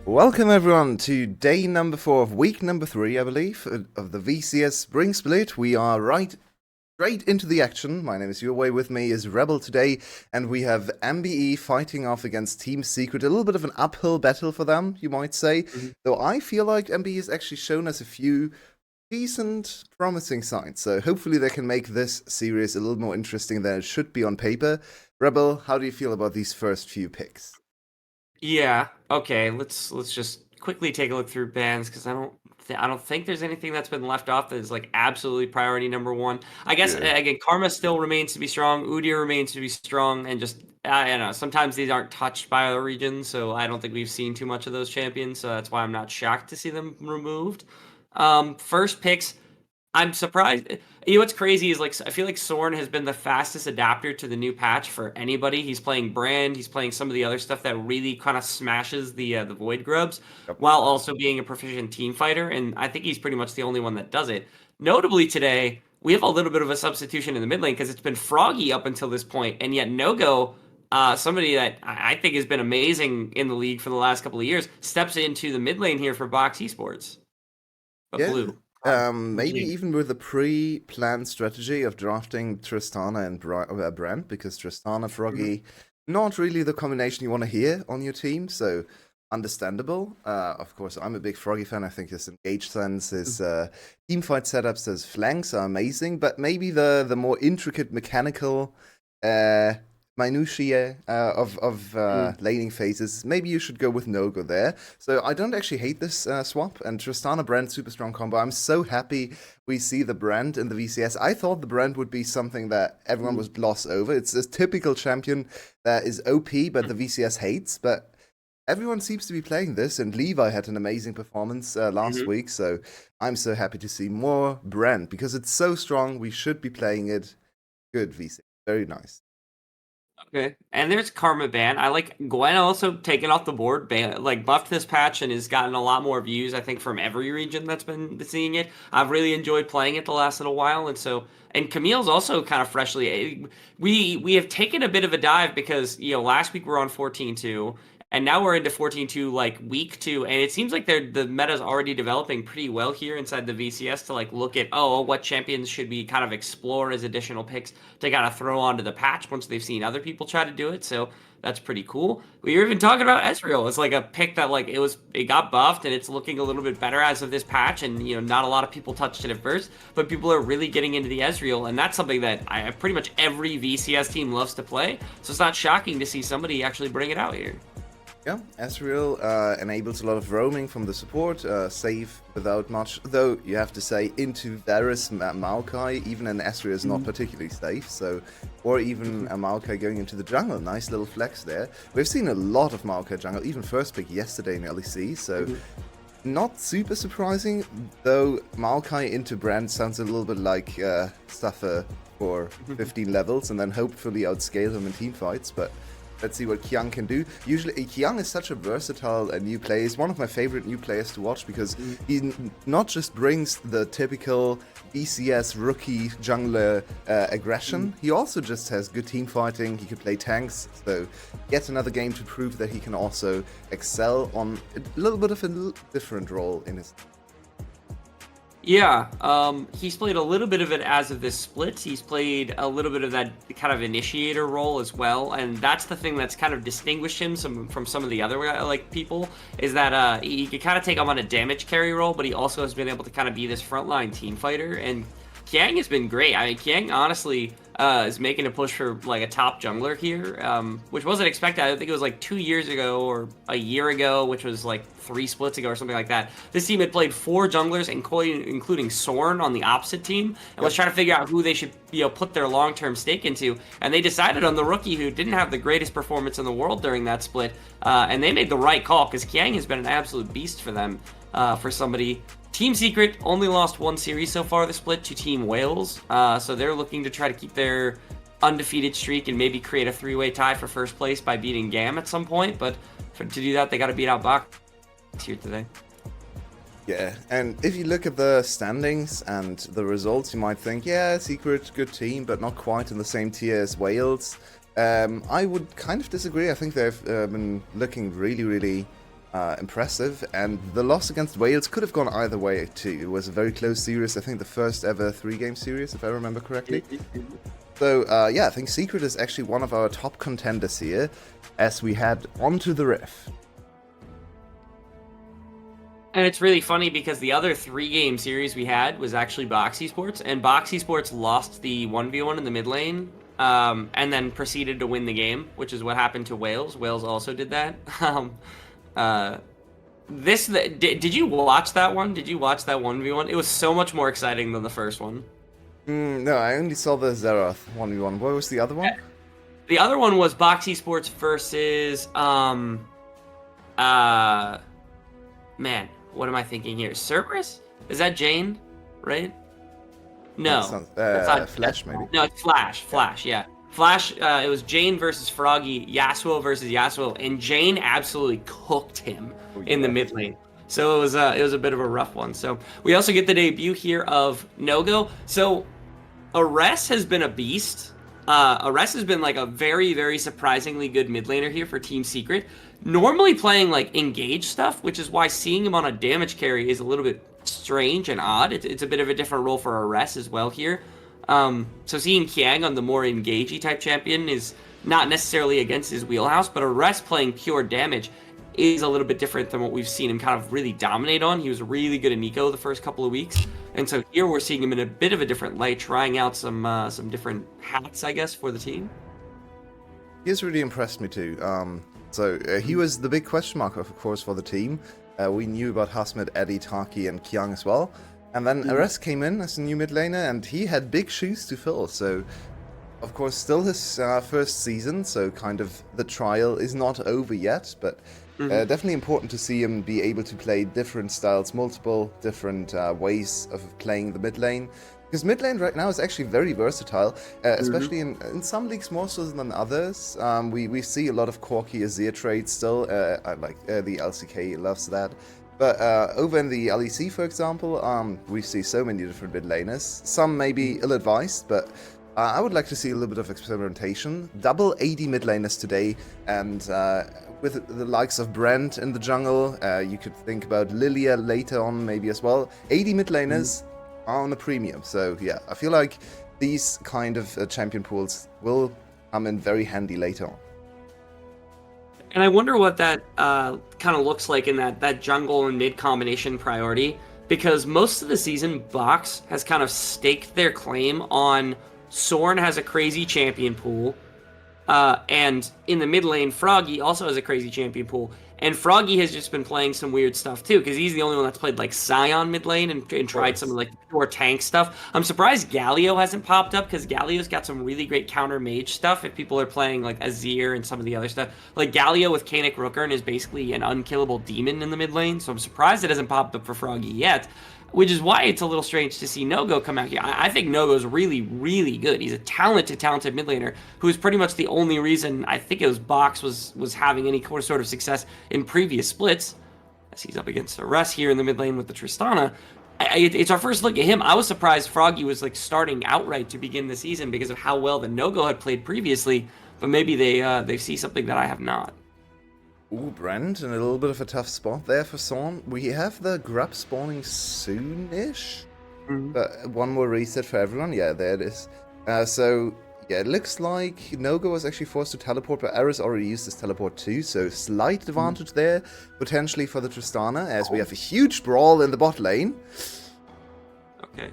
Welcome everyone to day number 4 of week number 3, I believe, of the VCS Spring Split. We are right straight into the action. My name is Your with me is Rebel today, and we have MBE fighting off against Team Secret. A little bit of an uphill battle for them, you might say. Though I feel like MBE has actually shown us a few decent, promising signs. So hopefully they can make this series a little more interesting than it should be on paper. Rebel, how do you feel about these first few picks? Yeah. Okay. Let's just quickly take a look through bans because I don't think there's anything that's been left off that is like absolutely priority number one. I guess Yeah. again, Karma still remains to be strong. Udyr remains to be strong, and just I don't know. Sometimes these aren't touched by other regions, so I don't think we've seen too much of those champions. So that's why I'm not shocked to see them removed. First picks. I'm surprised. You know what's crazy is like I feel like Soren has been the fastest adapter to the new patch for anybody. He's playing Brand, he's playing some of the other stuff that really kind of smashes the Void Grubs, Yep. while also being a proficient team fighter. And I think he's pretty much the only one that does it. Notably today, we have a little bit of a substitution in the mid lane because it's been Froggy up until this point, and yet No-Go, somebody that I think has been amazing in the league for the last couple of years, steps into the mid lane here for Box Esports. But Yeah. blue. Maybe even with a pre-planned strategy of drafting Tristana and Brand, because Tristana, Froggy, not really the combination you want to hear on your team, so understandable. Of course, I'm a big Froggy fan. I think his engage sense, his teamfight setups, his flanks are amazing, but maybe the more intricate mechanical minutiae of laning phases, maybe you should go with No-Go there. So I don't actually hate this swap, and Tristana Brand super strong combo. I'm so happy we see the Brand in the VCS. I thought the Brand would be something that everyone was glossed over. It's a typical champion that is OP, but the VCS hates, but everyone seems to be playing this, and Levi had an amazing performance last week, so I'm so happy to see more Brand, because it's so strong, we should be playing it. Good VCS, very nice. Okay, and there's Karma Ban. I like Gwen also taken off the board, like buffed this patch and has gotten a lot more views. I think from every region that's been seeing it. I've really enjoyed playing it the last little while, and Camille's also kind of freshly. We have taken a bit of a dive because last week we were on 14-2. And now we're into 14-2 like week 2, and it seems like the meta's already developing pretty well here inside the VCS to like look at what champions should we kind of explore as additional picks to kind of throw onto the patch once they've seen other people try to do it. So that's pretty cool. We were even talking about Ezreal. It's like a pick that like it got buffed and it's looking a little bit better as of this patch, and not a lot of people touched it at first, but people are really getting into the Ezreal, and that's something that pretty much every VCS team loves to play. So it's not shocking to see somebody actually bring it out here. Yeah, Ezreal enables a lot of roaming from the support, save without much, though you have to say into Varus Maokai, even an Ezreal is not particularly safe, so, or even a Maokai going into the jungle, nice little flex there. We've seen a lot of Maokai jungle, even first pick yesterday in LEC, so not super surprising, though Maokai into Brand sounds a little bit like Stuffer for 15 levels, and then hopefully outscale him in teamfights, but let's see what Qiang can do. Usually, Qiang is such a versatile new player. He's one of my favorite new players to watch because he not just brings the typical VCS rookie jungler aggression, he also just has good team fighting. He can play tanks, so yet another game to prove that he can also excel on a little bit of a different role in his. Yeah, he's played a little bit of it as of this split. He's played a little bit of that kind of initiator role as well, and that's the thing that's kind of distinguished him from some of the other like people, is that he can kind of take him on a damage carry role, but he also has been able to kind of be this frontline team fighter, and Qiang has been great. I mean, Qiang honestly is making a push for like a top jungler here, which wasn't expected. I think it was like 2 years ago or a year ago, which was like 3 splits ago or something like that. This team had played 4 junglers, including Soren on the opposite team, and was trying to figure out who they should put their long-term stake into. And they decided on the rookie who didn't have the greatest performance in the world during that split, and they made the right call because Qiang has been an absolute beast for them. For somebody. Team Secret only lost 1 series so far this split to Team Wales, so they're looking to try to keep their undefeated streak and maybe create a 3-way tie for first place by beating GAM at some point, but to do that, they got to beat out Box here today. Yeah, and if you look at the standings and the results, you might think, yeah, Secret, good team, but not quite in the same tier as Wales. I would kind of disagree. I think they've been looking really, really impressive, and the loss against Wales could have gone either way too. It was a very close series, I think the first ever 3-game series, if I remember correctly. So, yeah, I think Secret is actually one of our top contenders here, as we head onto the Rift. And it's really funny because the other 3-game series we had was actually Boxy Sports, and Boxy Sports lost the 1v1 in the mid lane, and then proceeded to win the game, which is what happened to Wales. Wales also did that. Did you watch that one? Did you watch that 1v1? It was so much more exciting than the first one. No, I only saw the Xerath 1v1. What was the other one? The other one was Boxy Sports versus man, what am I thinking here? Cerberus? Is that Jane? Right? No. That's not, Flash, maybe. No, it's Flash. Flash, yeah. Flash, it was Jane versus Froggy, Yasuo versus Yasuo, and Jane absolutely cooked him in the mid lane. So it was a bit of a rough one. So we also get the debut here of Nogo. So Ares has been a beast. Ares has been like a very, very surprisingly good mid laner here for Team Secret. Normally playing like engage stuff, which is why seeing him on a damage carry is a little bit strange and odd. It's a bit of a different role for Ares as well here. So seeing Kiang on the more engagey type champion is not necessarily against his wheelhouse, but Ares playing pure damage is a little bit different than what we've seen him kind of really dominate on. He was really good at Nico the first couple of weeks, and so here we're seeing him in a bit of a different light, trying out some different hats, I guess, for the team. He has really impressed me too. He was the big question mark, of course, for the team. We knew about Hasmet, Eddie, Taki, and Kiang as well. And then Ares came in as a new mid laner, and he had big shoes to fill. So, of course, still his first season, so kind of the trial is not over yet. But definitely important to see him be able to play different styles, multiple different ways of playing the mid lane. Because mid lane right now is actually very versatile, especially in some leagues more so than others. We see a lot of Corki Azir trades still. I like the LCK loves that. But over in the LEC, for example, we see so many different mid laners. Some may be ill-advised, but I would like to see a little bit of experimentation. Double 80 mid laners today, and with the likes of Brent in the jungle, you could think about Lilia later on maybe as well. 80 mid laners are on a premium, so yeah, I feel like these kind of champion pools will come in very handy later on. And I wonder what that kind of looks like in that jungle and mid combination priority, because most of the season, Box has kind of staked their claim on Sorn has a crazy champion pool, and in the mid lane, Froggy also has a crazy champion pool. And Froggy has just been playing some weird stuff too, because he's the only one that's played like Scion mid lane and tried some of like pure tank stuff. I'm surprised Galio hasn't popped up, because Galio's got some really great counter mage stuff if people are playing like Azir and some of the other stuff. Like Galio with Kanik Rookern is basically an unkillable demon in the mid lane, so I'm surprised it hasn't popped up for Froggy yet. Which is why it's a little strange to see Nogo come out here. I think Nogo's really, really good. He's a talented mid laner who's pretty much the only reason I think it was Box was having any sort of success in previous splits, as he's up against Ares here in the mid lane with the Tristana. It's our first look at him. I was surprised Froggy was like starting outright to begin the season because of how well the Nogo had played previously, but maybe they see something that I have not. Ooh, Brent, in a little bit of a tough spot there for Sorn. We have the grub spawning soon-ish. But one more reset for everyone. Yeah, there it is. So, yeah, it looks like Nogo was actually forced to teleport, but Ares already used his teleport too, so slight advantage there, potentially for the Tristana, as we have a huge brawl in the bot lane. Okay.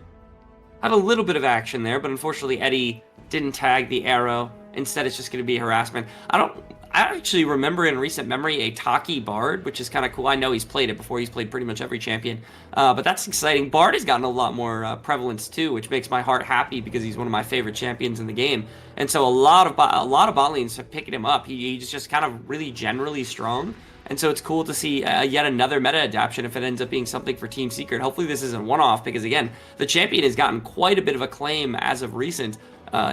Had a little bit of action there, but unfortunately Eddie didn't tag the arrow. Instead, it's just going to be harassment. I actually remember in recent memory a Taki Bard, which is kind of cool. I know he's played it before. He's played pretty much every champion. But that's exciting. Bard has gotten a lot more prevalence too, which makes my heart happy because he's one of my favorite champions in the game. And so a lot of bot lanes have picked him up. He's just kind of really generally strong. And so it's cool to see yet another meta adaptation if it ends up being something for Team Secret. Hopefully this isn't one-off, because again, the champion has gotten quite a bit of acclaim as of recent.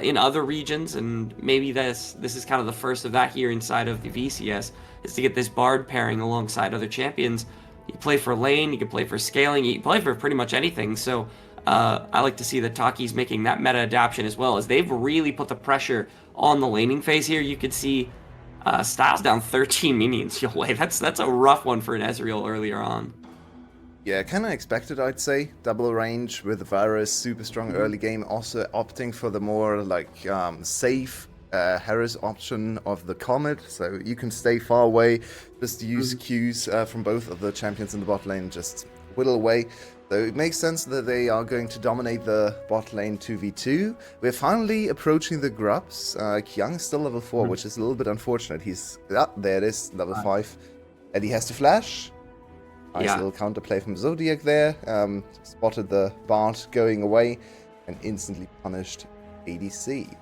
In other regions, and maybe this is kind of the first of that here inside of the VCS, is to get this Bard pairing alongside other champions. You play for lane, you can play for scaling, you can play for pretty much anything, so I like to see that Taki's making that meta adaptation as well, as they've really put the pressure on the laning phase here. You could see Styles down 13 minions. Yo, wait, that's a rough one for an Ezreal earlier on. Yeah, kind of expected, I'd say. Double range with Varus, super strong early game. Also opting for the more like safe Harris option of the Comet, so you can stay far away. Just use Qs from both of the champions in the bot lane, just whittle away. So it makes sense that they are going to dominate the bot lane 2v2. We're finally approaching the Grubs. Kyung is still level 4, which is a little bit unfortunate. He's... there it is, level 5. Eddie has to flash. Nice little counterplay from Zodiac there. Spotted the Bard going away and instantly punished ADC.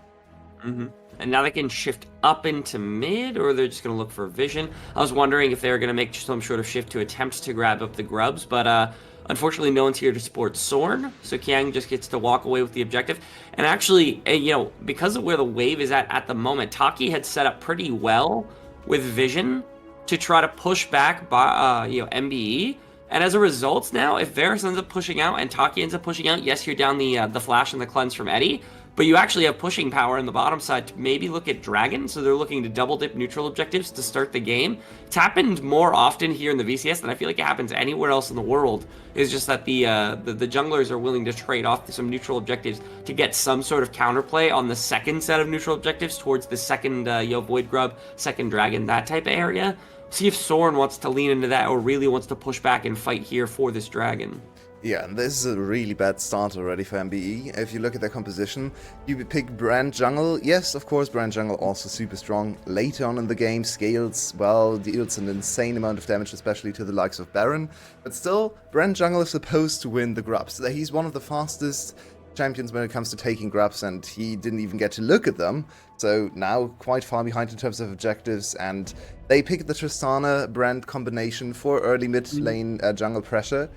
And now they can shift up into mid, or they're just going to look for vision. I was wondering if they were going to make some sort of shift to attempt to grab up the Grubs, but unfortunately no one's here to support Sorn, so Kiang just gets to walk away with the objective. And actually, you know, because of where the wave is at the moment, Taki had set up pretty well with vision to try to push back by, MBE. And as a result now, if Varus ends up pushing out and Taki ends up pushing out, yes, you're down the flash and the cleanse from Eddie, but you actually have pushing power in the bottom side to maybe look at Dragon, so they're looking to double dip neutral objectives to start the game. It's happened more often here in the VCS than I feel like it happens anywhere else in the world. It's just that the junglers are willing to trade off some neutral objectives to get some sort of counterplay on the second set of neutral objectives towards the second Void Grub, second Dragon, that type of area. See if Soren wants to lean into that or really wants to push back and fight here for this Dragon. Yeah, and this is a really bad start already for MBE. If you look at their composition, you pick Brand Jungle. Yes, of course, Brand Jungle also super strong. Later on in the game, scales well, deals an insane amount of damage, especially to the likes of Baron. But still, Brand Jungle is supposed to win the Grubs. He's one of the fastest champions when it comes to taking Grubs, and he didn't even get to look at them. So now quite far behind in terms of objectives, and they pick the Tristana Brand combination for early mid lane jungle pressure.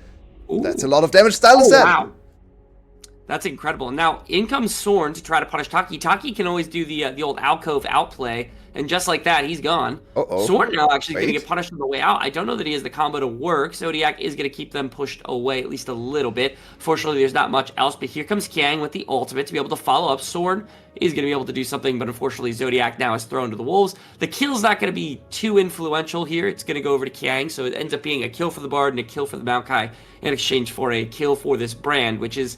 Ooh. That's a lot of damage. Style is set. Wow. That's incredible. Now, in comes Sorn to try to punish Taki. Taki can always do the old alcove outplay, and just like that, he's gone. Sorn now actually going to get punished on the way out. I don't know that he has the combo to work. Zodiac is going to keep them pushed away at least a little bit. Fortunately, there's not much else, but here comes Kiang with the ultimate to be able to follow up. Sorn is going to be able to do something, but unfortunately, Zodiac now is thrown to the wolves. The kill's not going to be too influential here. It's going to go over to Kiang, so it ends up being a kill for the Bard and a kill for the Maokai in exchange for a kill for this Brand, which is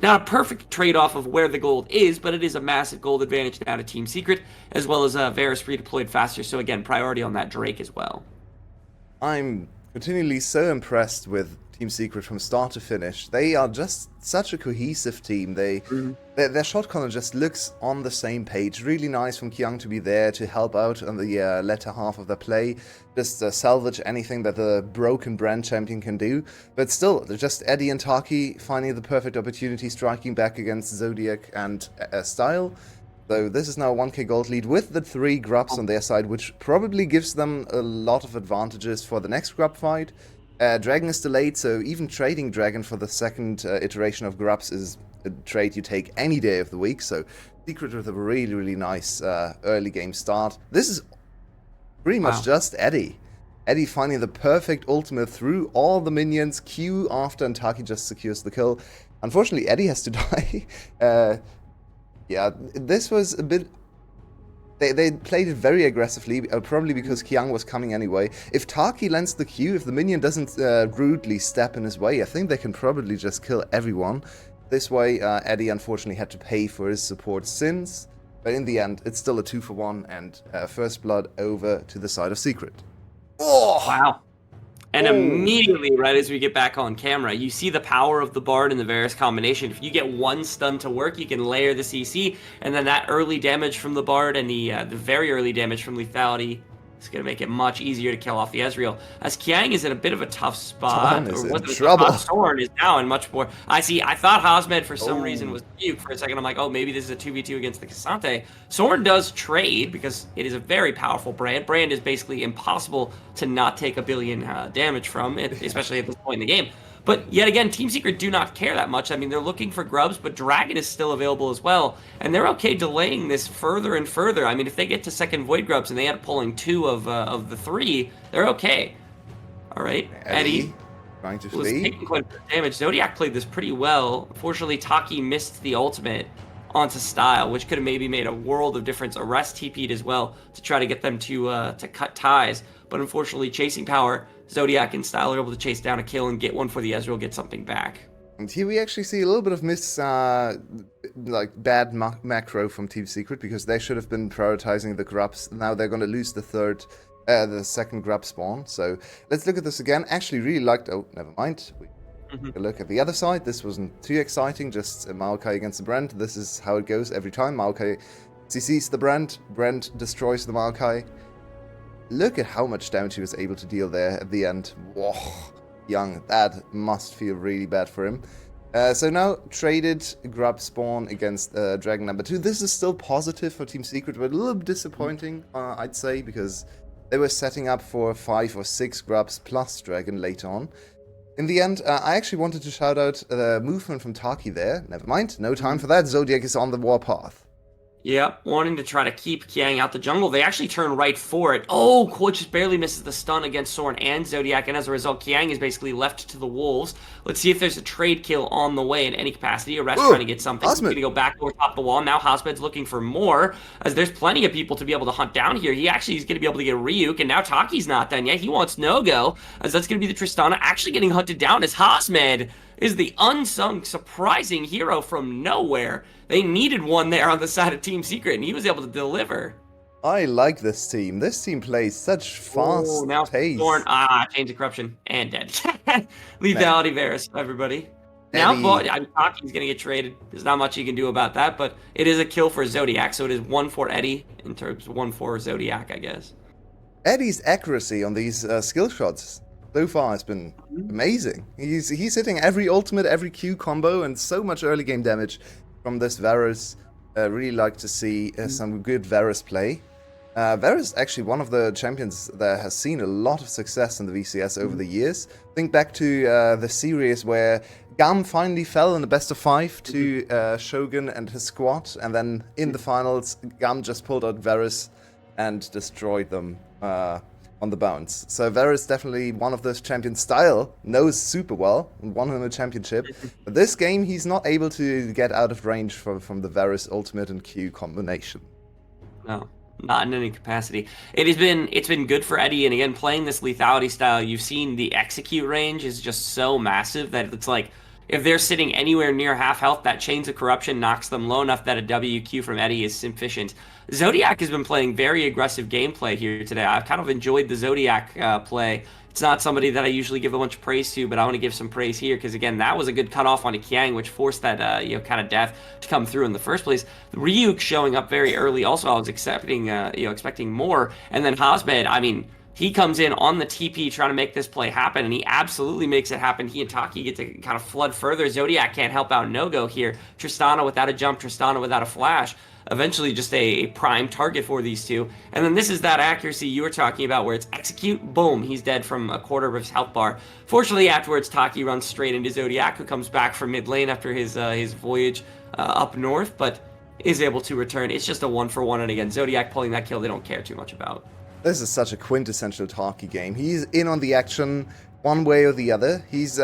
not a perfect trade-off of where the gold is, but it is a massive gold advantage now to Team Secret, as well as Varus redeployed faster, so again, priority on that Drake as well. I'm continually so impressed with Team Secret from start to finish. They are just such a cohesive team. Their shot caller just looks on the same page. Really nice from Kyung to be there to help out on the latter half of the play. Just salvage anything that the broken Brand champion can do. But still, they're just Eddie and Taki finding the perfect opportunity, striking back against Zodiac and Style. So this is now a 1k gold lead with the 3 Grubs on their side, which probably gives them a lot of advantages for the next Grub fight. Dragon is delayed, so even trading Dragon for the second iteration of Grubs is a trade you take any day of the week. So Secret with a really, really nice early game start. This is pretty much just Eddie. Eddie finding the perfect ultimate through all the minions, Q after, and Taki just secures the kill. Unfortunately, Eddie has to die. Yeah, this was a bit... They played it very aggressively, probably because Kiang was coming anyway. If Taki lands the Q, if the minion doesn't rudely step in his way, I think they can probably just kill everyone. This way, Eddie unfortunately had to pay for his support sins, but in the end, it's still a 2-for-1, and first blood over to the side of Secret. Oh! Wow. And immediately, right as we get back on camera, you see the power of the Bard and the Varus combination. If you get one stun to work, you can layer the CC, and then that early damage from the Bard and the very early damage from lethality is going to make it much easier to kill off the Ezreal. As Kiang is in a bit of a tough spot. Sorn is in trouble. Sorn is now in much more... I thought Hosmed for some reason was Duke for a second. I'm like, oh, maybe this is a 2v2 against the Cassante. Sorn does trade because it is a very powerful Brand. Brand is basically impossible to not take a billion damage from, especially at this point in the game. But yet again, Team Secret do not care that much. I mean, they're looking for Grubs, but Dragon is still available as well. And they're okay delaying this further and further. I mean, if they get to second Void Grubs and they end up pulling 2 of the 3, they're okay. All right, Eddie trying to was flee. taking quite a bit of damage. Zodiac played this pretty well. Unfortunately, Taki missed the ultimate onto Style, which could have maybe made a world of difference. Arrest TP'd as well to try to get them to cut ties. But unfortunately, Chasing Power, Zodiac, and Style are able to chase down a kill and get one for the Ezreal, get something back. And here we actually see a little bit of bad macro from Team Secret, because they should have been prioritizing the grubs. Now they're going to lose the second grub spawn. So let's look at this again. Actually really liked, oh, never mind. Take a look at the other side. This wasn't too exciting, just Maokai against the Brand. This is how it goes every time. Maokai CCs the Brand, Brand destroys the Maokai. Look at how much damage he was able to deal there at the end. Whoa, Young, that must feel really bad for him. So now, traded grub spawn against Dragon number 2. This is still positive for Team Secret, but a little bit disappointing, I'd say, because they were setting up for 5 or 6 grubs plus Dragon later on. In the end, I actually wanted to shout out the movement from Taki there. Never mind, no time for that. Zodiac is on the warpath. Yeah, wanting to try to keep Kiang out the jungle. They actually turn right for it. Oh, Quote just barely misses the stun against Soren and Zodiac, and as a result, Kiang is basically left to the wolves. Let's see if there's a trade kill on the way in any capacity. Arrest trying to get something. He's going to go back over top the wall. Now Hosmed's looking for more, as there's plenty of people to be able to hunt down here. He actually is going to be able to get Ryuk, and now Taki's not done yet. He wants no-go, as that's going to be the Tristana actually getting hunted down, as Hosmed is the unsung, surprising hero from nowhere. They needed one there on the side of Team Secret, and he was able to deliver. I like this team. This team plays such fast pace. Thorn, Chains of Corruption, and dead. Lethality Varus, everybody. Now, Taki's going to get traded. There's not much you can do about that, but it is a kill for Zodiac, so it is 1 for Eddie, in terms of 1 for Zodiac, I guess. Eddie's accuracy on these skill shots so far has been amazing. He's hitting every ultimate, every Q combo, and so much early game damage from this Varus. Really like to see some good Varus play. Varus actually one of the champions that has seen a lot of success in the VCS over the years. Think back to the series where Gam finally fell in the best of 5 to Shogun and his squad, and then in the finals, Gam just pulled out Varus and destroyed them on the bounce. So Varus definitely one of those champions. Style knows super well and won him a championship. But this game, he's not able to get out of range from the Varus ultimate and Q combination. No, not in any capacity. It's been good for Eddie, and again, playing this lethality style, you've seen the execute range is just so massive that it's like, if they're sitting anywhere near half health, that Chains of Corruption knocks them low enough that a WQ from Eddie is sufficient. Zodiac has been playing very aggressive gameplay here today. I've kind of enjoyed the Zodiac play. It's not somebody that I usually give a bunch of praise to, but I want to give some praise here because, again, that was a good cutoff on a Kiang, which forced that kind of death to come through in the first place. Ryuk showing up very early. Also, I was expecting more. And then Hosmed, I mean, he comes in on the TP trying to make this play happen, and he absolutely makes it happen. He and Taki get to kind of flood further. Zodiac can't help out no-go here. Tristana without a jump, Tristana without a flash. Eventually just a prime target for these two. And then this is that accuracy you were talking about where it's execute, boom, he's dead from a quarter of his health bar. Fortunately, afterwards, Taki runs straight into Zodiac, who comes back from mid lane after his voyage up north, but is able to return. It's just a 1-for-1, and again, Zodiac pulling that kill they don't care too much about. This is such a quintessential Taki game. He's in on the action one way or the other. He's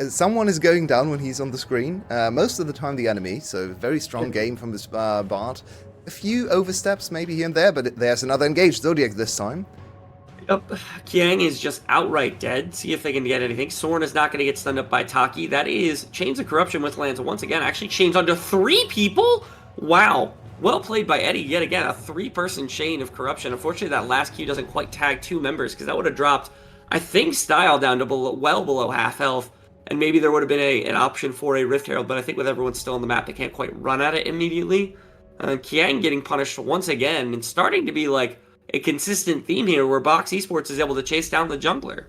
someone is going down when he's on the screen. Most of the time the enemy, so very strong game from this Bard. A few oversteps maybe here and there, but there's another engaged Zodiac this time. Yep, Kiang is just outright dead. See if they can get anything. Soren is not going to get stunned up by Taki. That is Chains of Corruption with lands once again. Actually chains onto 3 people? Wow. Well played by Eddie yet again. A 3-person chain of corruption. Unfortunately, that last Q doesn't quite tag 2 members because that would have dropped, I think, Style down to well below half health. And maybe there would have been an option for a Rift Herald, but I think with everyone still on the map, they can't quite run at it immediately. Kiang getting punished once again and starting to be like a consistent theme here where Box Esports is able to chase down the jungler.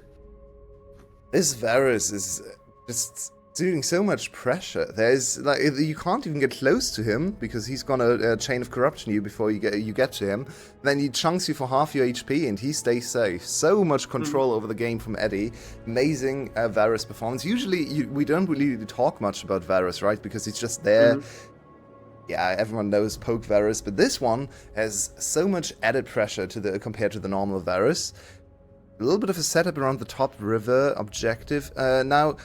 This Varus is just doing so much pressure. There's like you can't even get close to him because he's gonna chain of corruption you before you get to him. Then he chunks you for half your HP and he stays safe. So much control over the game from Eddie. Amazing Varus performance. Usually we don't really talk much about Varus, right? Because he's just there. Yeah, everyone knows poke Varus, but this one has so much added pressure compared to the normal Varus. A little bit of a setup around the top river objective. Now,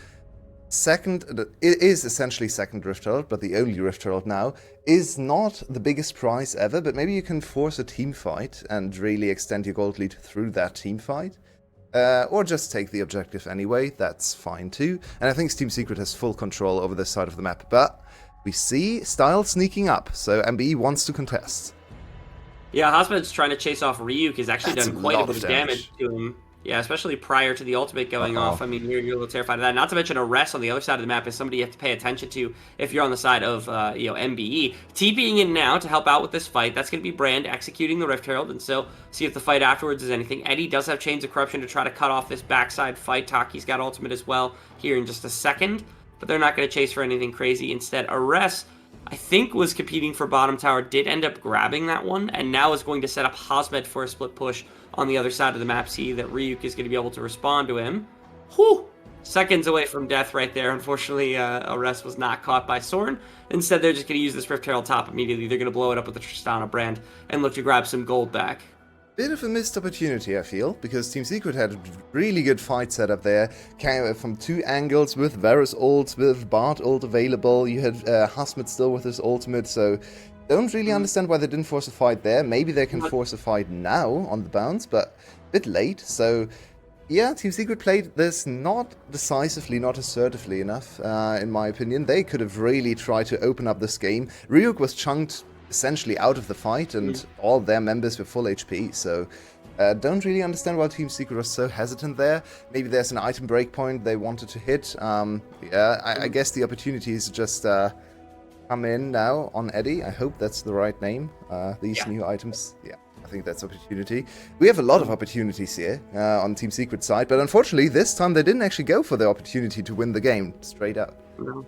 second, it is essentially second Rift Herald, but the only Rift Herald now, is not the biggest prize ever, but maybe you can force a team fight and really extend your gold lead through that team fight. Or just take the objective anyway, that's fine too. And I think Team Secret has full control over this side of the map, but we see Style sneaking up, so MBE wants to contest. Yeah, Hosmed's trying to chase off Ryuk. He's actually That's done quite a bit of damage. damage to him. Yeah, especially prior to the ultimate going off. I mean, you're a little terrified of that. Not to mention Arrest on the other side of the map is somebody you have to pay attention to if you're on the side of MBE. TPing in now to help out with this fight. That's going to be Brand executing the Rift Herald, and so see if the fight afterwards is anything. Eddie does have Chains of Corruption to try to cut off this backside fight. Taki's got ultimate as well here in just a second, but they're not going to chase for anything crazy. Instead, Arrest, I think, was competing for bottom tower, did end up grabbing that one, and now is going to set up Hosmed for a split push on the other side of the map. See that Ryuk is going to be able to respond to him. Whew! Seconds away from death right there. Unfortunately, Arrest was not caught by Soren. Instead, they're just going to use this Rift Herald top immediately. They're going to blow it up with the Tristana brand and look to grab some gold back. Bit of a missed opportunity, I feel, because Team Secret had a really good fight set up there. Came from two angles with Varus ult, with Bard ult available. You had Husmet still with his ultimate, so don't really understand why they didn't force a fight there. Maybe they can force a fight now on the bounce, but a bit late. So yeah, Team Secret played this not decisively, not assertively enough, in my opinion. They could have really tried to open up this game. Ryuk was chunked essentially out of the fight, and all their members were full HP, so don't really understand why Team Secret was so hesitant there. Maybe there's an item breakpoint they wanted to hit. Yeah, I guess the opportunity is just come in now on Eddie. I hope that's the right name. These new items, yeah, I think that's opportunity. We have a lot of opportunities here on Team Secret side, but unfortunately this time they didn't actually go for the opportunity to win the game straight up. No.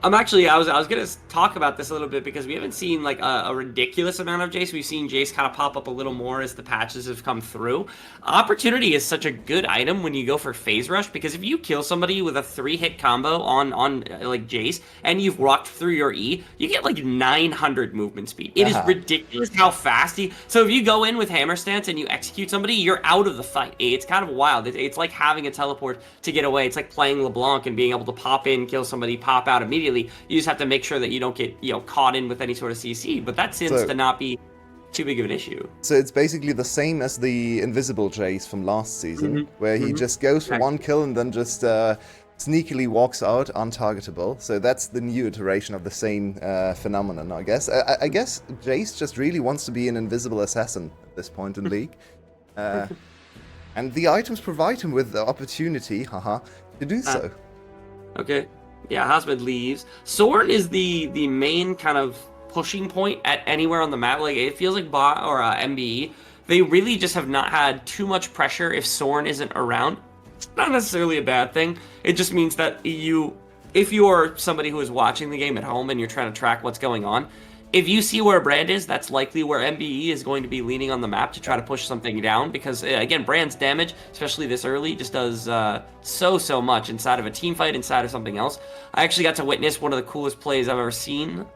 I'm actually, I was going to talk about this a little bit because we haven't seen like a ridiculous amount of Jace. We've seen Jace kind of pop up a little more as the patches have come through. Opportunity is such a good item when you go for Phase Rush, because if you kill somebody with a 3-hit combo on like Jace and you've walked through your E, you get like 900 movement speed. It is ridiculous how fast so if you go in with Hammer Stance and you execute somebody, you're out of the fight. It's kind of wild. It's like having a teleport to get away. It's like playing LeBlanc and being able to pop in, kill somebody, pop out immediately. You just have to make sure that you don't get caught in with any sort of CC, but that seems to not be too big of an issue. So it's basically the same as the Invisible Jace from last season, where he just goes for one kill and then just sneakily walks out untargetable. So that's the new iteration of the same phenomenon, I guess. I guess Jace just really wants to be an invisible assassin at this point in League. And the items provide him with the opportunity, to do so. Okay. Yeah, Hosmed leaves. Soren is the main kind of pushing point at anywhere on the map. Like, it feels like Bot or MBE, they really just have not had too much pressure if Soren isn't around. It's not necessarily a bad thing. It just means that if you're somebody who is watching the game at home and you're trying to track what's going on, if you see where Brand is, that's likely where MBE is going to be leaning on the map to try to push something down, because, again, Brand's damage, especially this early, just does so much inside of a team fight, inside of something else. I actually got to witness one of the coolest plays I've ever seen,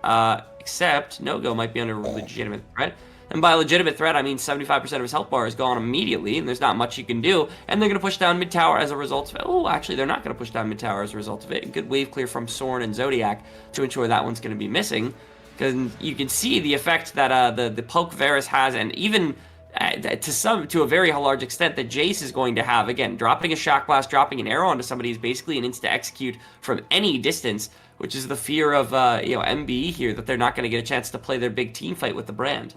except No-Go might be under legitimate threat. And by legitimate threat, I mean 75% of his health bar is gone immediately, and there's not much you can do, and they're going to push down mid-tower as a result of it. Oh, actually, they're not going to push down mid-tower as a result of it. Good wave clear from Soren and Zodiac to ensure that one's going to be missing. Because you can see the effect that the poke Varus has, and even to a very large extent that Jace is going to have. Again, dropping a shock blast, dropping an arrow onto somebody is basically an insta execute from any distance, which is the fear of MBE here, that they're not going to get a chance to play their big team fight with the brand.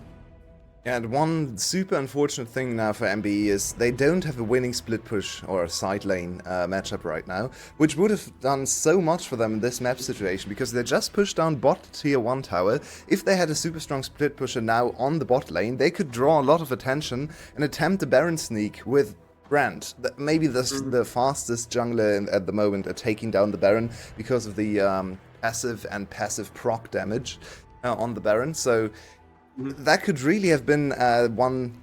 And one super unfortunate thing now for MBE is they don't have a winning split push or a side lane matchup right now, which would have done so much for them in this map situation, because they just pushed down bot tier 1 tower. If they had a super strong split pusher now on the bot lane, they could draw a lot of attention and attempt a Baron sneak with Brand. Maybe the fastest jungler at the moment at taking down the Baron because of the passive and passive proc damage on the Baron. So that could really have been one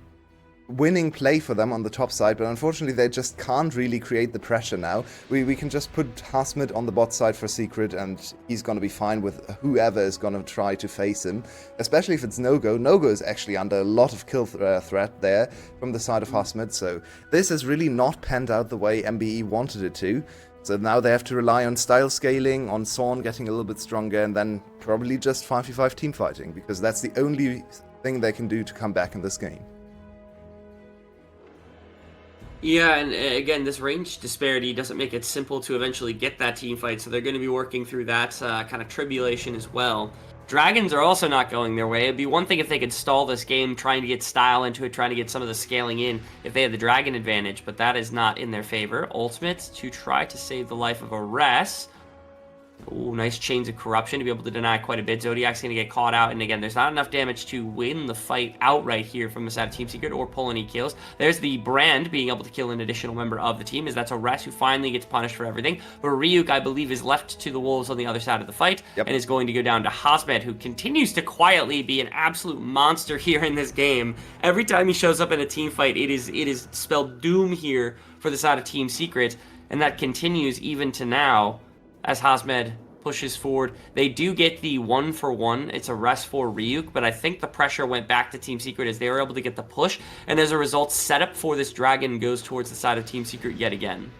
winning play for them on the top side, but unfortunately they just can't really create the pressure now. We can just put Hasmid on the bot side for Secret, and he's going to be fine with whoever is going to try to face him, especially if it's No-Go. No-Go is actually under a lot of kill threat there from the side of Hasmid, so this has really not panned out the way MBE wanted it to. So now they have to rely on style scaling, on Sorn getting a little bit stronger, and then probably just 5v5 team fighting, because that's the only thing they can do to come back in this game. Yeah, and again, this range disparity doesn't make it simple to eventually get that team fight, so they're going to be working through that kind of tribulation as well. Dragons are also not going their way. It'd be one thing if they could stall this game, trying to get style into it, trying to get some of the scaling in if they had the dragon advantage, but that is not in their favor. Ultimate to try to save the life of a Res. Ooh, nice chains of corruption to be able to deny quite a bit. Zodiac's going to get caught out, and again, there's not enough damage to win the fight outright here from the side of Team Secret or pull any kills. There's the Brand being able to kill an additional member of the team, as that's a Res who finally gets punished for everything. But Ryuk, I believe, is left to the wolves on the other side of the fight, and is going to go down to Hasmed, who continues to quietly be an absolute monster here in this game. Every time he shows up in a team fight, it is spelled doom here for the side of Team Secret, and that continues even to now as Hasmed pushes forward. They do get the 1-for-1. It's a rest for Ryuk, but I think the pressure went back to Team Secret as they were able to get the push, and as a result, setup for this dragon goes towards the side of Team Secret yet again.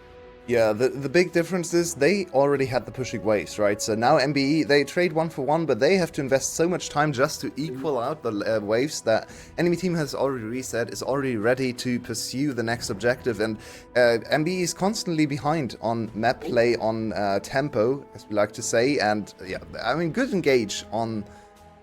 Yeah, the big difference is they already had the pushing waves, right? So now MBE, they trade 1-for-1, but they have to invest so much time just to equal out the waves that enemy team has already reset, is already ready to pursue the next objective, and MBE is constantly behind on map play, on tempo, as we like to say, and yeah, I mean, good engage on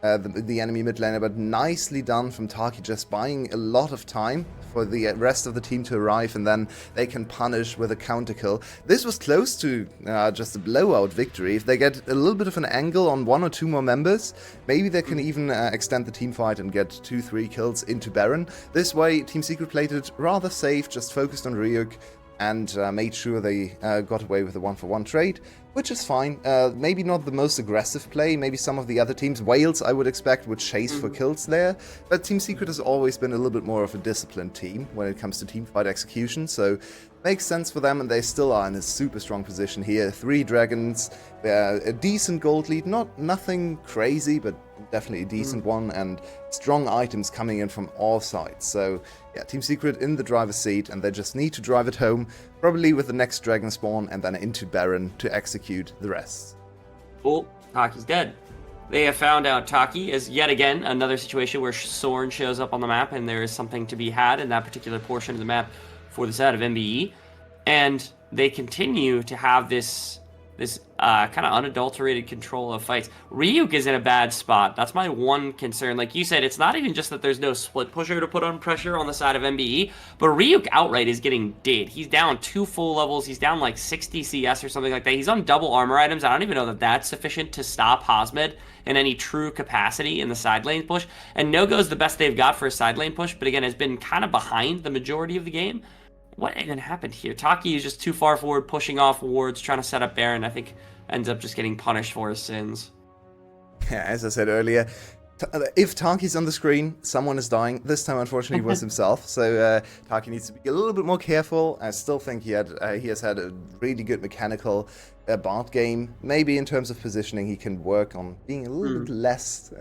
the enemy mid laner, but nicely done from Taki, just buying a lot of time for the rest of the team to arrive, and then they can punish with a counter kill. This was close to just a blowout victory. If they get a little bit of an angle on 1 or 2 more members, maybe they can even extend the team fight and get 2-3 kills into Baron. This way, Team Secret played it rather safe, just focused on Ryuk, and made sure they got away with the 1-for-1 trade, which is fine. Maybe not the most aggressive play. Maybe some of the other teams, Wales, I would expect, would chase for kills there. But Team Secret has always been a little bit more of a disciplined team when it comes to teamfight execution, so makes sense for them, and they still are in a super strong position here. 3 dragons, a decent gold lead, nothing crazy, but definitely a decent one, and strong items coming in from all sides. So yeah, Team Secret in the driver's seat, and they just need to drive it home, probably with the next dragon spawn, and then into Baron to execute the rest. Oh, Taki's dead. They have found out Taki is yet again another situation where Sorn shows up on the map, and there is something to be had in that particular portion of the map for the side of MBE, and they continue to have this kind of unadulterated control of fights. Ryuk is in a bad spot. That's my one concern. Like you said, it's not even just that there's no split pusher to put on pressure on the side of MBE, but Ryuk outright is getting did. He's down 2 full levels. He's down like 60 CS or something like that. He's on double armor items. I don't even know that that's sufficient to stop Hasmed in any true capacity in the side lane push. And No-Go's the best they've got for a side lane push, but again, has been kind of behind the majority of the game. What even happened here? Taki is just too far forward, pushing off wards, trying to set up Baron. I think ends up just getting punished for his sins. Yeah, as I said earlier, if Taki's on the screen, someone is dying. This time, unfortunately, was himself. So Taki needs to be a little bit more careful. I still think he has had a really good mechanical Bard game. Maybe in terms of positioning, he can work on being a little bit less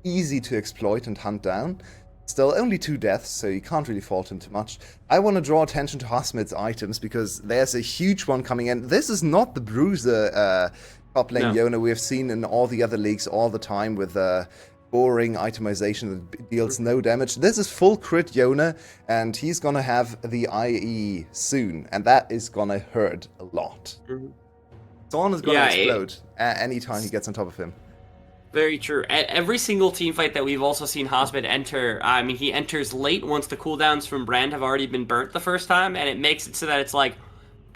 easy to exploit and hunt down. Still, only 2 deaths, so you can't really fault him too much. I want to draw attention to Hasmed's items, because there's a huge one coming in. This is not the Bruiser top lane Yona we have seen in all the other leagues all the time, with boring itemization that deals no damage. This is full crit Yona, and he's going to have the IE soon, and that is going to hurt a lot. Zorn is going to explode anytime he gets on top of him. Very true. At every single team fight that we've also seen Hasmed enter, I mean, he enters late once the cooldowns from Brand have already been burnt the first time, and it makes it so that it's like,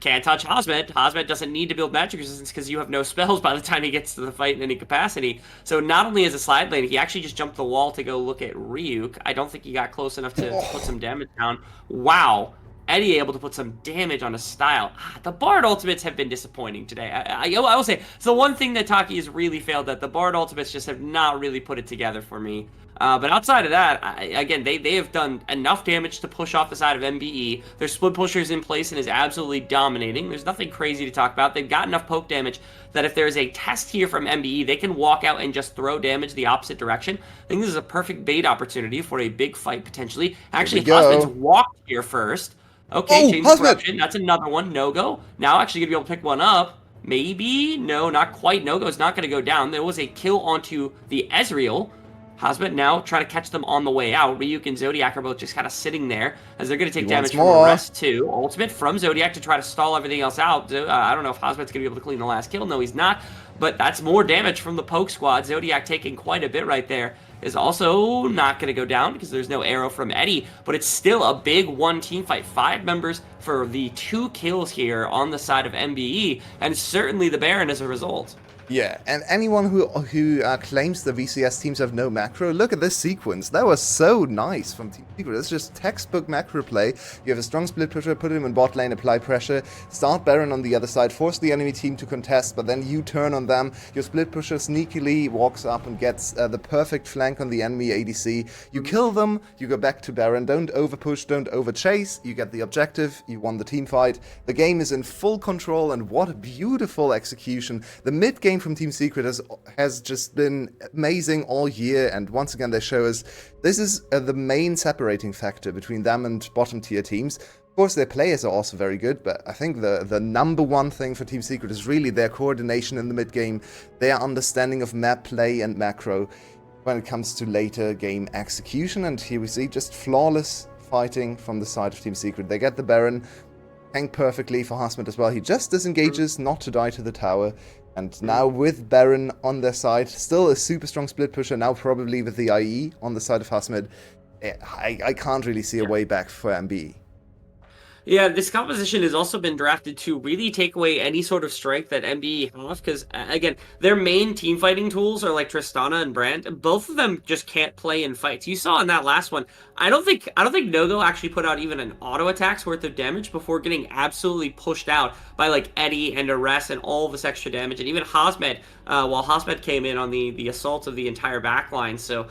can't touch Hasmed. Hasmed doesn't need to build magic resistance because you have no spells by the time he gets to the fight in any capacity. So not only as a side lane, he actually just jumped the wall to go look at Ryuk. I don't think he got close enough to put some damage down. Wow. Eddie able to put some damage on a style. The Bard ultimates have been disappointing today. I will say, it's the one thing that Taki has really failed at. The Bard ultimates just have not really put it together for me. But outside of that, again, they have done enough damage to push off the side of MBE. Their split pushers in place and is absolutely dominating. There's nothing crazy to talk about. They've got enough poke damage that if there's a test here from MBE, they can walk out and just throw damage the opposite direction. I think this is a perfect bait opportunity for a big fight, potentially. Actually, Husband's walked here first. Okay, change of direction. That's another one. No-go. Now actually going to be able to pick one up. Maybe? No, not quite. No-go is not going to go down. There was a kill onto the Ezreal. Husband now try to catch them on the way out. Ryuk and Zodiac are both just kind of sitting there as they're going to take damage from Arrest too. Ultimate from Zodiac to try to stall everything else out. I don't know if Husband's going to be able to clean the last kill. No, he's not. But that's more damage from the poke squad. Zodiac taking quite a bit right there. Is also not going to go down because there's no arrow from Eddie, but it's still a big one team fight. 5 members for the 2 kills here on the side of MBE, and certainly the Baron as a result. Yeah, and anyone who claims the VCS teams have no macro, look at this sequence. That was so nice from Team Secret. It's just textbook macro play. You have a strong split pusher, put him in bot lane, apply pressure, start Baron on the other side, force the enemy team to contest, but then you turn on them. Your split pusher sneakily walks up and gets the perfect flank on the enemy ADC. You kill them, you go back to Baron. Don't overpush, don't overchase. You get the objective, you won the team fight. The game is in full control, and what a beautiful execution. The mid game from Team Secret has just been amazing all year, and once again they show us this is the main separating factor between them and bottom tier teams. Of course, their players are also very good, but I think the number one thing for Team Secret is really their coordination in the mid game, their understanding of map play and macro when it comes to later game execution. And here we see just flawless fighting from the side of Team Secret. They get the Baron, tank perfectly for Hasmet as well. He just disengages not to die to the tower. And now with Baron on their side, still a super strong split pusher, now probably with the IE on the side of Hasmed, I can't really see a way back for MBE. Yeah, this composition has also been drafted to really take away any sort of strength that MBE have, because, again, their main team fighting tools are like Tristana and Brand. Both of them just can't play in fights. You saw in that last one, I don't think Nogo actually put out even an auto attack's worth of damage before getting absolutely pushed out by like Eddie and Arrest and all this extra damage, and even Hasmed, while Hasmed came in on the assault of the entire backline. So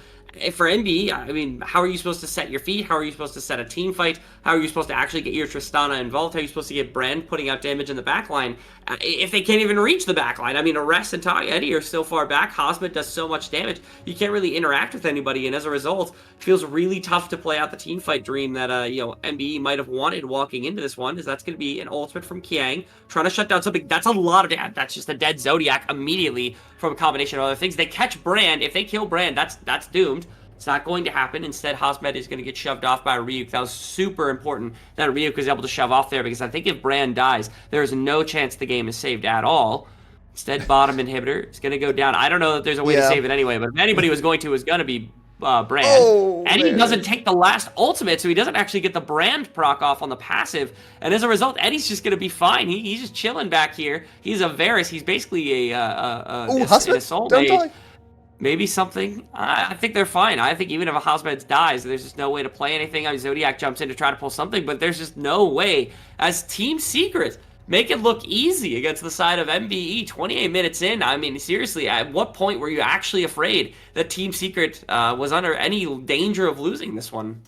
for MBE, I mean, how are you supposed to set your feet? How are you supposed to set a team fight? How are you supposed to actually get your Tristana involved? How are you supposed to get Brand putting out damage in the backline if they can't even reach the backline? I mean, Arrest and Eddie are so far back. Hasmed does so much damage. You can't really interact with anybody, and as a result, it feels really tough to play out the team fight dream that MBE might have wanted walking into this one, is that's going to be an ultimate from Kiang, trying to shut down something. That's a lot of damage. That's just a dead Zodiac immediately from a combination of other things. They catch Brand. If they kill Brand, that's doomed. It's not going to happen. Instead, Hasmed is going to get shoved off by Ryuk. That was super important that Ryuk was able to shove off there, because I think if Brand dies, there is no chance the game is saved at all. Instead, bottom inhibitor is going to go down. I don't know that there's a way to save it anyway, but if anybody was going to, it was going to be Brand. And he doesn't take the last ultimate, so he doesn't actually get the Brand proc off on the passive. And as a result, Eddie's just going to be fine. He's just chilling back here. He's a Varus. He's basically an assault mage. Maybe something. I think they're fine. I think even if a Hasmed dies, there's just no way to play anything. I mean, Zodiac jumps in to try to pull something, but there's just no way. As Team Secret make it look easy against the side of MBE 28 minutes in. I mean, seriously, at what point were you actually afraid that Team Secret was under any danger of losing this one?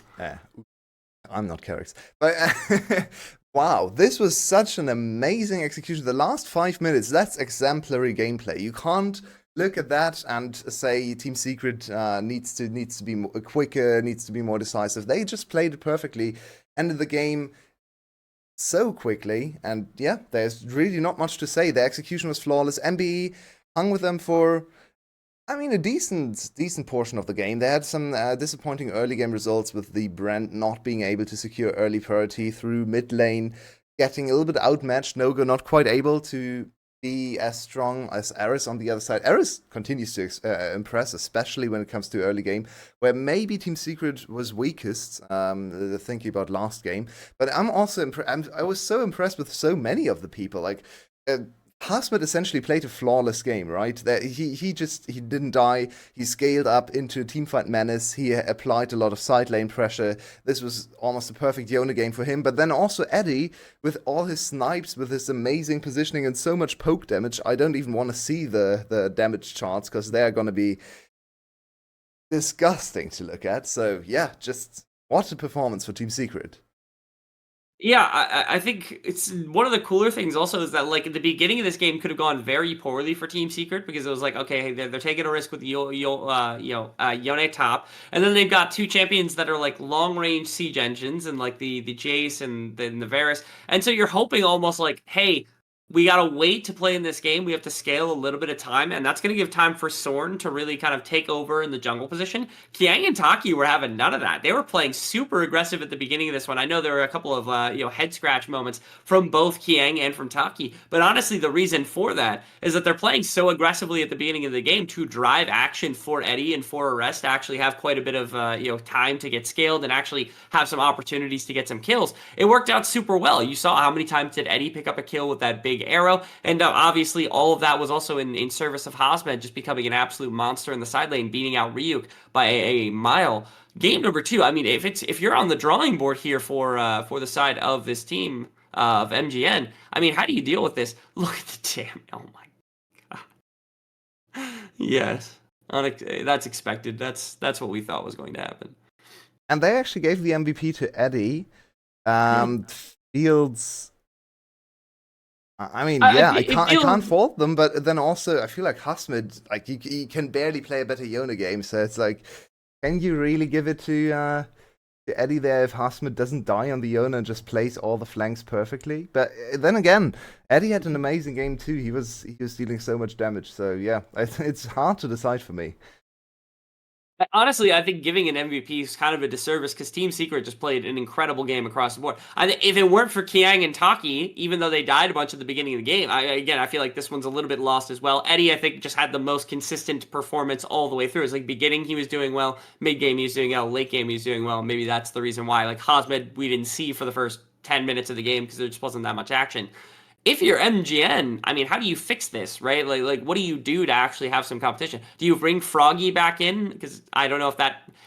I'm not Carix. But wow, this was such an amazing execution. The last 5 minutes, that's exemplary gameplay. You can't look at that and say Team Secret needs to be quicker, needs to be more decisive. They just played it perfectly, ended the game so quickly, and yeah, there's really not much to say. The execution was flawless. MBE hung with them for, I mean, a decent portion of the game. They had some disappointing early game results with the Brand not being able to secure early priority through mid lane, getting a little bit outmatched. Nogo not quite able to be as strong as Eris on the other side. Eris continues to impress, especially when it comes to early game, where maybe Team Secret was weakest, thinking about last game. But I'm also I was so impressed with so many of the people. Like, Hasmet essentially played a flawless game, right? That he didn't die. He scaled up into a teamfight menace. He applied a lot of side lane pressure. This was almost a perfect Yone game for him. But then also Eddie, with all his snipes, with his amazing positioning and so much poke damage, I don't even want to see the damage charts because they're gonna be disgusting to look at. So yeah, just what a performance for Team Secret. Yeah, I think it's one of the cooler things also is that like at the beginning of this game could have gone very poorly for Team Secret because it was like, okay, they're taking a risk with Yone top, and then they've got two champions that are like long range siege engines and like the Jace and then the Varus, and so you're hoping almost like, hey, we gotta wait to play in this game. We have to scale a little bit of time, and that's gonna give time for Sorn to really kind of take over in the jungle position. Kiang and Taki were having none of that. They were playing super aggressive at the beginning of this one. I know there were a couple of head scratch moments from both Kiang and from Taki, but honestly, the reason for that is that they're playing so aggressively at the beginning of the game to drive action for Eddie and for Arrest to actually have quite a bit of time to get scaled and actually have some opportunities to get some kills. It worked out super well. You saw how many times did Eddie pick up a kill with that big arrow, and obviously all of that was also in service of Hasmed just becoming an absolute monster in the side lane, beating out Ryuk by a mile. Game number 2, I mean, if you're on the drawing board here for the side of this team of MGN, I mean, how do you deal with this? Look at the damn, oh my god. Yes, that's expected. That's what we thought was going to happen. And they actually gave the MVP to Eddie. Fields, I mean, yeah, I can't fault them, but then also I feel like Hasmed, like he can barely play a better Yone game, so it's like, can you really give it to Eddie there if Hasmed doesn't die on the Yone and just plays all the flanks perfectly? But then again, Eddie had an amazing game too. He was dealing so much damage, so yeah, it's hard to decide for me. Honestly, I think giving an MVP is kind of a disservice because Team Secret just played an incredible game across the board. If it weren't for Kiang and Taki, even though they died a bunch at the beginning of the game, I feel like this one's a little bit lost as well. Eddie, I think, just had the most consistent performance all the way through. It's like beginning he was doing well, mid game he was doing well, late game he was doing well. Maybe that's the reason why. Like Hasmed, we didn't see for the first 10 minutes of the game because there just wasn't that much action. If you're MGN, I mean, how do you fix this, right? Like, what do you do to actually have some competition? Do you bring Froggy back in? Because I don't know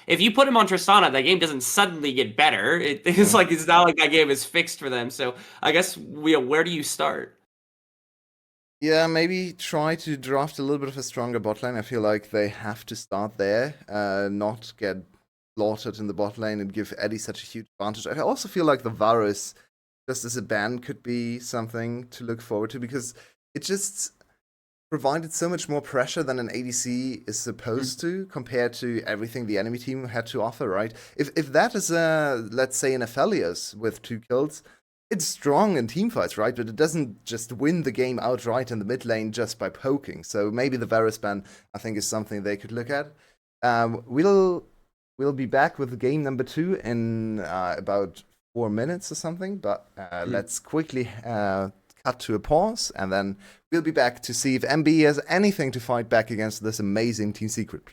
if you put him on Tristana, that game doesn't suddenly get better. It's like, it's not like that game is fixed for them. So I guess, where do you start? Yeah, maybe try to draft a little bit of a stronger bot lane. I feel like they have to start there, not get slaughtered in the bot lane and give Eddie such a huge advantage. I also feel like the Varus, just as a ban, could be something to look forward to because it just provided so much more pressure than an ADC is supposed to compared to everything the enemy team had to offer, right? If that is let's say an Aphelios with 2 kills, it's strong in teamfights, right? But it doesn't just win the game outright in the mid lane just by poking. So maybe the Varus ban, I think, is something they could look at. We'll be back with game number 2 in about 4 minutes or something, but let's quickly cut to a pause, and then we'll be back to see if MBE has anything to fight back against this amazing Team Secret.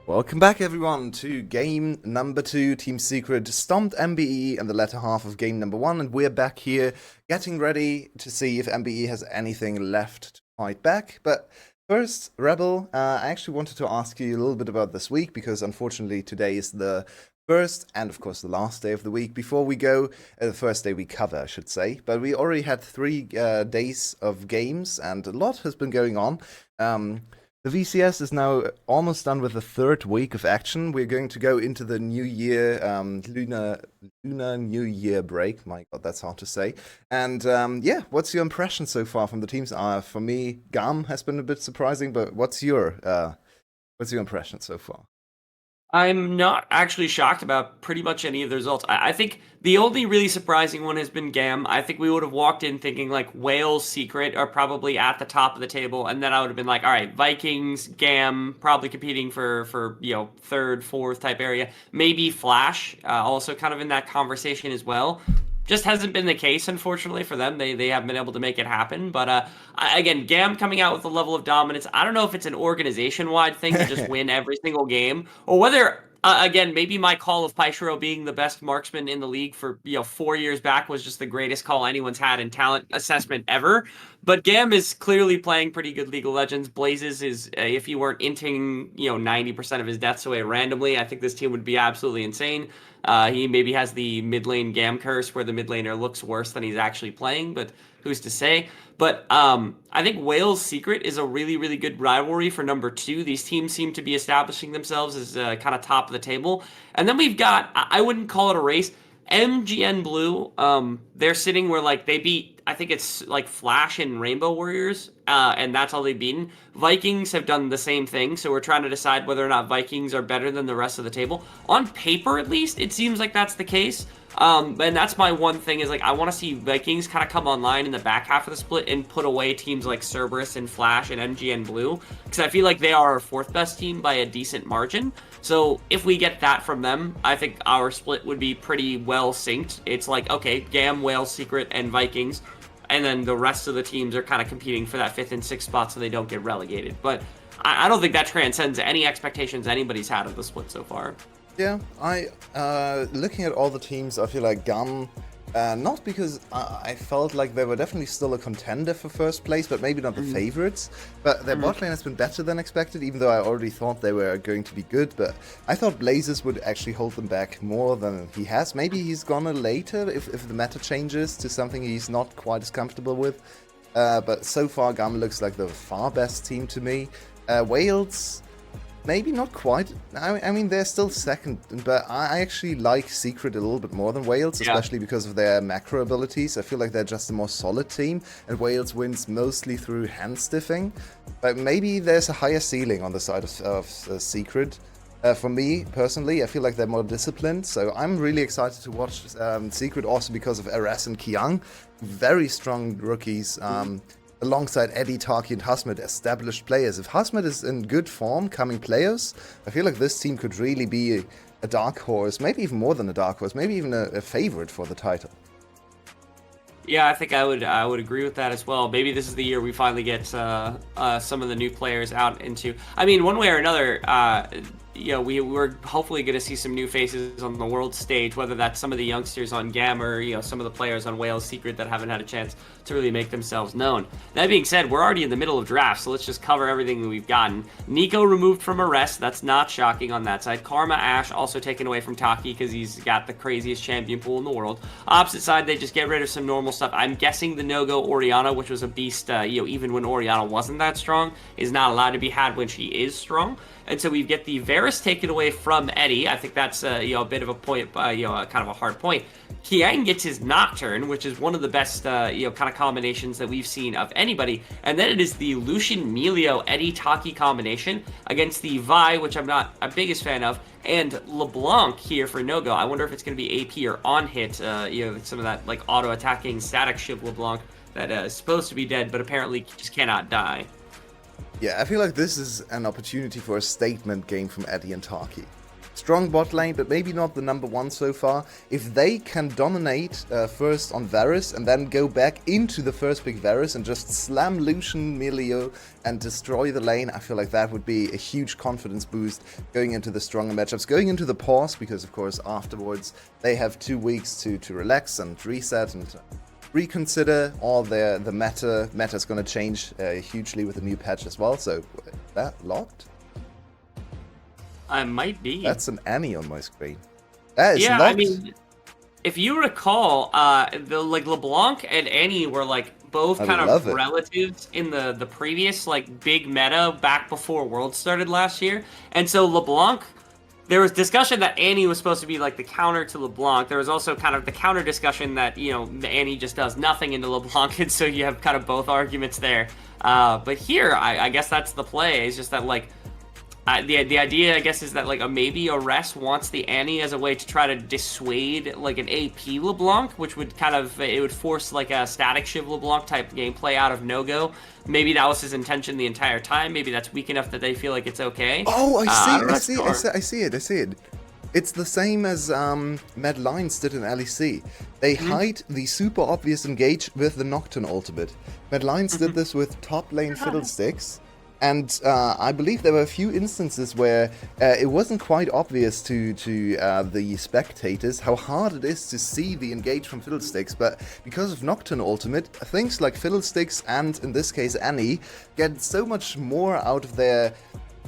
Welcome back, everyone, to game number 2. Team Secret stomped MBE in the latter half of game number 1, and we're back here getting ready to see if MBE has anything left to fight back. But first, Rebel, I actually wanted to ask you a little bit about this week, because unfortunately today is the first and, of course, the last day of the week before we go, the first day we cover, I should say. But we already had 3 days of games, and a lot has been going on. The VCS is now almost done with the 3rd week of action. We're going to go into the New Year, Lunar New Year break. My God, that's hard to say. And yeah, what's your impression so far from the teams? For me, GAM has been a bit surprising, but what's your impression so far? I'm not actually shocked about pretty much any of the results. I think the only really surprising one has been GAM. I think we would have walked in thinking like Wales, Secret are probably at the top of the table, and then I would have been like, all right, Vikings, GAM, probably competing for 3rd, 4th type area. Maybe Flash, also kind of in that conversation as well. Just hasn't been the case, unfortunately, for them. They haven't been able to make it happen. But again, GAM coming out with a level of dominance. I don't know if it's an organization-wide thing to just win every single game, or whether, again, maybe my call of Pyshiro being the best marksman in the league for 4 years back was just the greatest call anyone's had in talent assessment ever. But GAM is clearly playing pretty good League of Legends. Blazes is, if he weren't inting 90% of his deaths away randomly, I think this team would be absolutely insane. He maybe has the mid lane GAM curse where the mid laner looks worse than he's actually playing, but who's to say? But I think Wales Secret is a really, really good rivalry for number 2. These teams seem to be establishing themselves as kind of top of the table. And then we've got, I wouldn't call it a race, MGN Blue. They're sitting where like they beat, I think it's like Flash and Rainbow Warriors, and that's all they've beaten. Vikings have done the same thing, so we're trying to decide whether or not Vikings are better than the rest of the table. On paper, at least, it seems like that's the case. And that's my one thing is like I want to see Vikings kind of come online in the back half of the split and put away teams like Cerberus and Flash and MGN Blue, because I feel like they are our 4th best team by a decent margin. So if we get that from them, I think our split would be pretty well synced. It's like, okay, GAM, Wales, Secret, and Vikings, and then the rest of the teams are kind of competing for that 5th and 6th spot so they don't get relegated. But I don't think that transcends any expectations anybody's had of the split so far. Yeah, looking at all the teams, I feel like GAM, not because I felt like they were definitely still a contender for 1st place, but maybe not the favorites. But their bot lane has been better than expected, even though I already thought they were going to be good. But I thought Blazes would actually hold them back more than he has. Maybe he's gonna later if the meta changes to something he's not quite as comfortable with. But so far, GAM looks like the far best team to me. Wales, maybe not quite. I mean, they're still 2nd, but I actually like Secret a little bit more than Wales, especially because of their macro abilities. I feel like they're just a more solid team, and Wales wins mostly through hand stiffing. But maybe there's a higher ceiling on the side of Secret. For me, personally, I feel like they're more disciplined, so I'm really excited to watch Secret also because of Eras and Kiang. Very strong rookies. Alongside Eddie, Taki, and Hasmet, established players. If Hasmet is in good form, coming players, I feel like this team could really be a dark horse, maybe even more than a dark horse, maybe even a favorite for the title. Yeah, I think I would agree with that as well. Maybe this is the year we finally get some of the new players out into. I mean, one way or another, we're hopefully going to see some new faces on the world stage, whether that's some of the youngsters on GAM or some of the players on Wales Secret that haven't had a chance to really make themselves known. That being said, we're already in the middle of draft, so let's just cover everything that we've gotten. Nico removed from Arrest, that's not shocking on that side. Karma Ash also taken away from Taki because he's got the craziest champion pool in the world. Opposite side, they just get rid of some normal stuff. I'm guessing the no-go Orianna, which was a beast, even when Orianna wasn't that strong, is not allowed to be had when she is strong. And so we get the Varus taken away from Eddie. I think that's a bit of a point, kind of a hard point. Kiang gets his Nocturne, which is one of the best kind of combinations that we've seen of anybody. And then it is the Lucian Melio Eddie Taki combination against the Vi, which I'm not a biggest fan of, and LeBlanc here for no-go. I wonder if it's going to be AP or on hit. Some of that like auto attacking static shiv LeBlanc that is supposed to be dead, but apparently just cannot die. Yeah, I feel like this is an opportunity for a statement game from Eddie and Taki. strong bot lane, but maybe not the number one so far. If they can dominate first on Varus and then go back into the first pick Varus and just slam Lucian, Milio, and destroy the lane, I feel like that would be a huge confidence boost going into the stronger matchups, going into the pause, because of course afterwards they have 2 weeks to relax and reset and reconsider all the meta. Meta's going to change hugely with the new patch as well. So that locked? I might be. That's an Annie on my screen. That is yeah, locked. I mean, if you recall, the like LeBlanc and Annie were like both kind of relatives in the previous like big meta back before Worlds started last year, and so LeBlanc. There was discussion that Annie was supposed to be like the counter to LeBlanc. There was also kind of the counter discussion that, you know, Annie just does nothing into LeBlanc, and so you have kind of both arguments there. But here, I guess that's the play. It's just that, like, the idea, I guess, is that, like, maybe a Rest wants the Annie as a way to try to dissuade, like, an AP LeBlanc, which would kind of, it would force, like, a static Shiv LeBlanc type gameplay out of no-go. Maybe that was his intention the entire time. Maybe that's weak enough that they feel like it's okay. Oh, I see it. It's the same as Mad Lions did in LEC. They hide the super obvious engage with the Nocturne ultimate. Mad Lions did this with top lane Fiddlesticks. And I believe there were a few instances where it wasn't quite obvious to the spectators how hard it is to see the engage from Fiddlesticks, but because of Nocturne Ultimate, things like Fiddlesticks and, in this case, Annie, get so much more out of their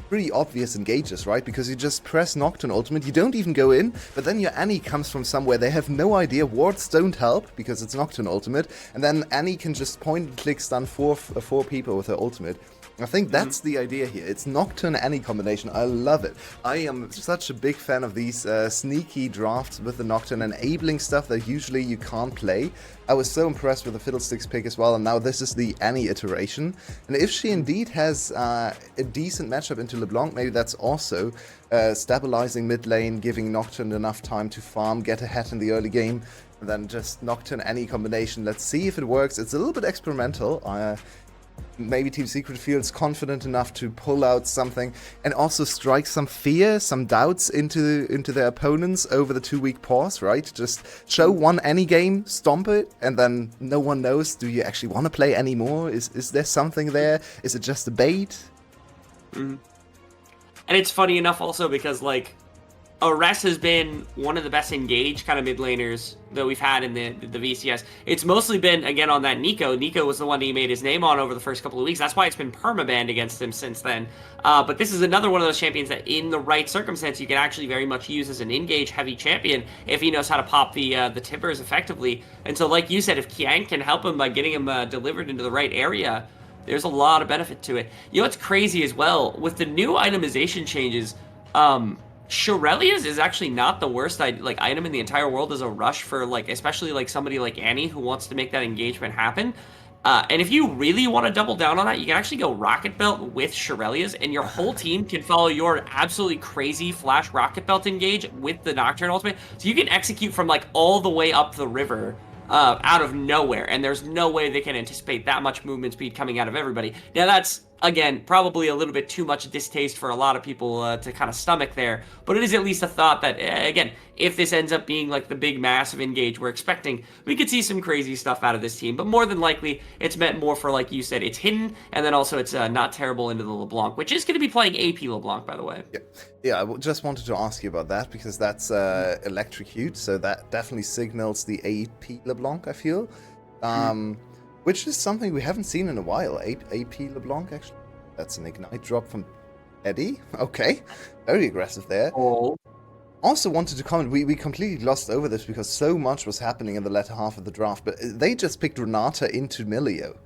pretty obvious engages, right? Because you just press Nocturne Ultimate, you don't even go in, but then your Annie comes from somewhere, they have no idea, wards don't help, because it's Nocturne Ultimate, and then Annie can just point and click stun four people with her ultimate. I think that's the idea here. It's Nocturne Annie combination. I love it. I am such a big fan of these sneaky drafts with the Nocturne, enabling stuff that usually you can't play. I was so impressed with the Fiddlesticks pick as well, and now this is the Annie iteration. And if she indeed has a decent matchup into LeBlanc, maybe that's also stabilizing mid lane, giving Nocturne enough time to farm, get ahead in the early game, and then just Nocturne Annie combination. Let's see if it works. It's a little bit experimental. Maybe Team Secret feels confident enough to pull out something and also strike some fear, some doubts into their opponents over the 2-week pause, right? Just show one Annie game, stomp it, and then no one knows, do you actually want to play anymore? Is there something there? Is it just a bait? And it's funny enough also because, like, Arrest has been one of the best engaged kind of mid laners that we've had in the VCS. It's mostly been, again, on that Nico. Nico was the one that he made his name on over the first couple of weeks. That's why it's been permabanned against him since then. But this is another one of those champions that, in the right circumstance, you can actually very much use as an engage-heavy champion if he knows how to pop the tippers effectively. And so, like you said, if Kiang can help him by getting him delivered into the right area, there's a lot of benefit to it. You know what's crazy as well? With the new itemization changes, Shirelia's is actually not the worst item in the entire world as a rush for, like, especially like somebody like Annie who wants to make that engagement happen. And if you really want to double down on that, you can actually go Rocket Belt with Shirelia's, and your whole team can follow your absolutely crazy Flash Rocket Belt engage with the Nocturne ultimate. So you can execute from, like, all the way up the river out of nowhere, and there's no way they can anticipate that much movement speed coming out of everybody. Now that's, again, probably a little bit too much distaste for a lot of people to kind of stomach there, but it is at least a thought that, again, if this ends up being like the big massive engage we're expecting, we could see some crazy stuff out of this team, but more than likely, it's meant more for, like you said, it's hidden, and then also it's not terrible into the LeBlanc, which is going to be playing AP LeBlanc, by the way. Yeah, I just wanted to ask you about that, because that's electrocute, so that definitely signals the AP LeBlanc, I feel. Which is something we haven't seen in a while. AP LeBlanc, actually. That's an Ignite drop from Eddie. Okay. Very aggressive there. Oh. Also wanted to comment, we completely glossed over this because so much was happening in the latter half of the draft, but they just picked Renata into Milio.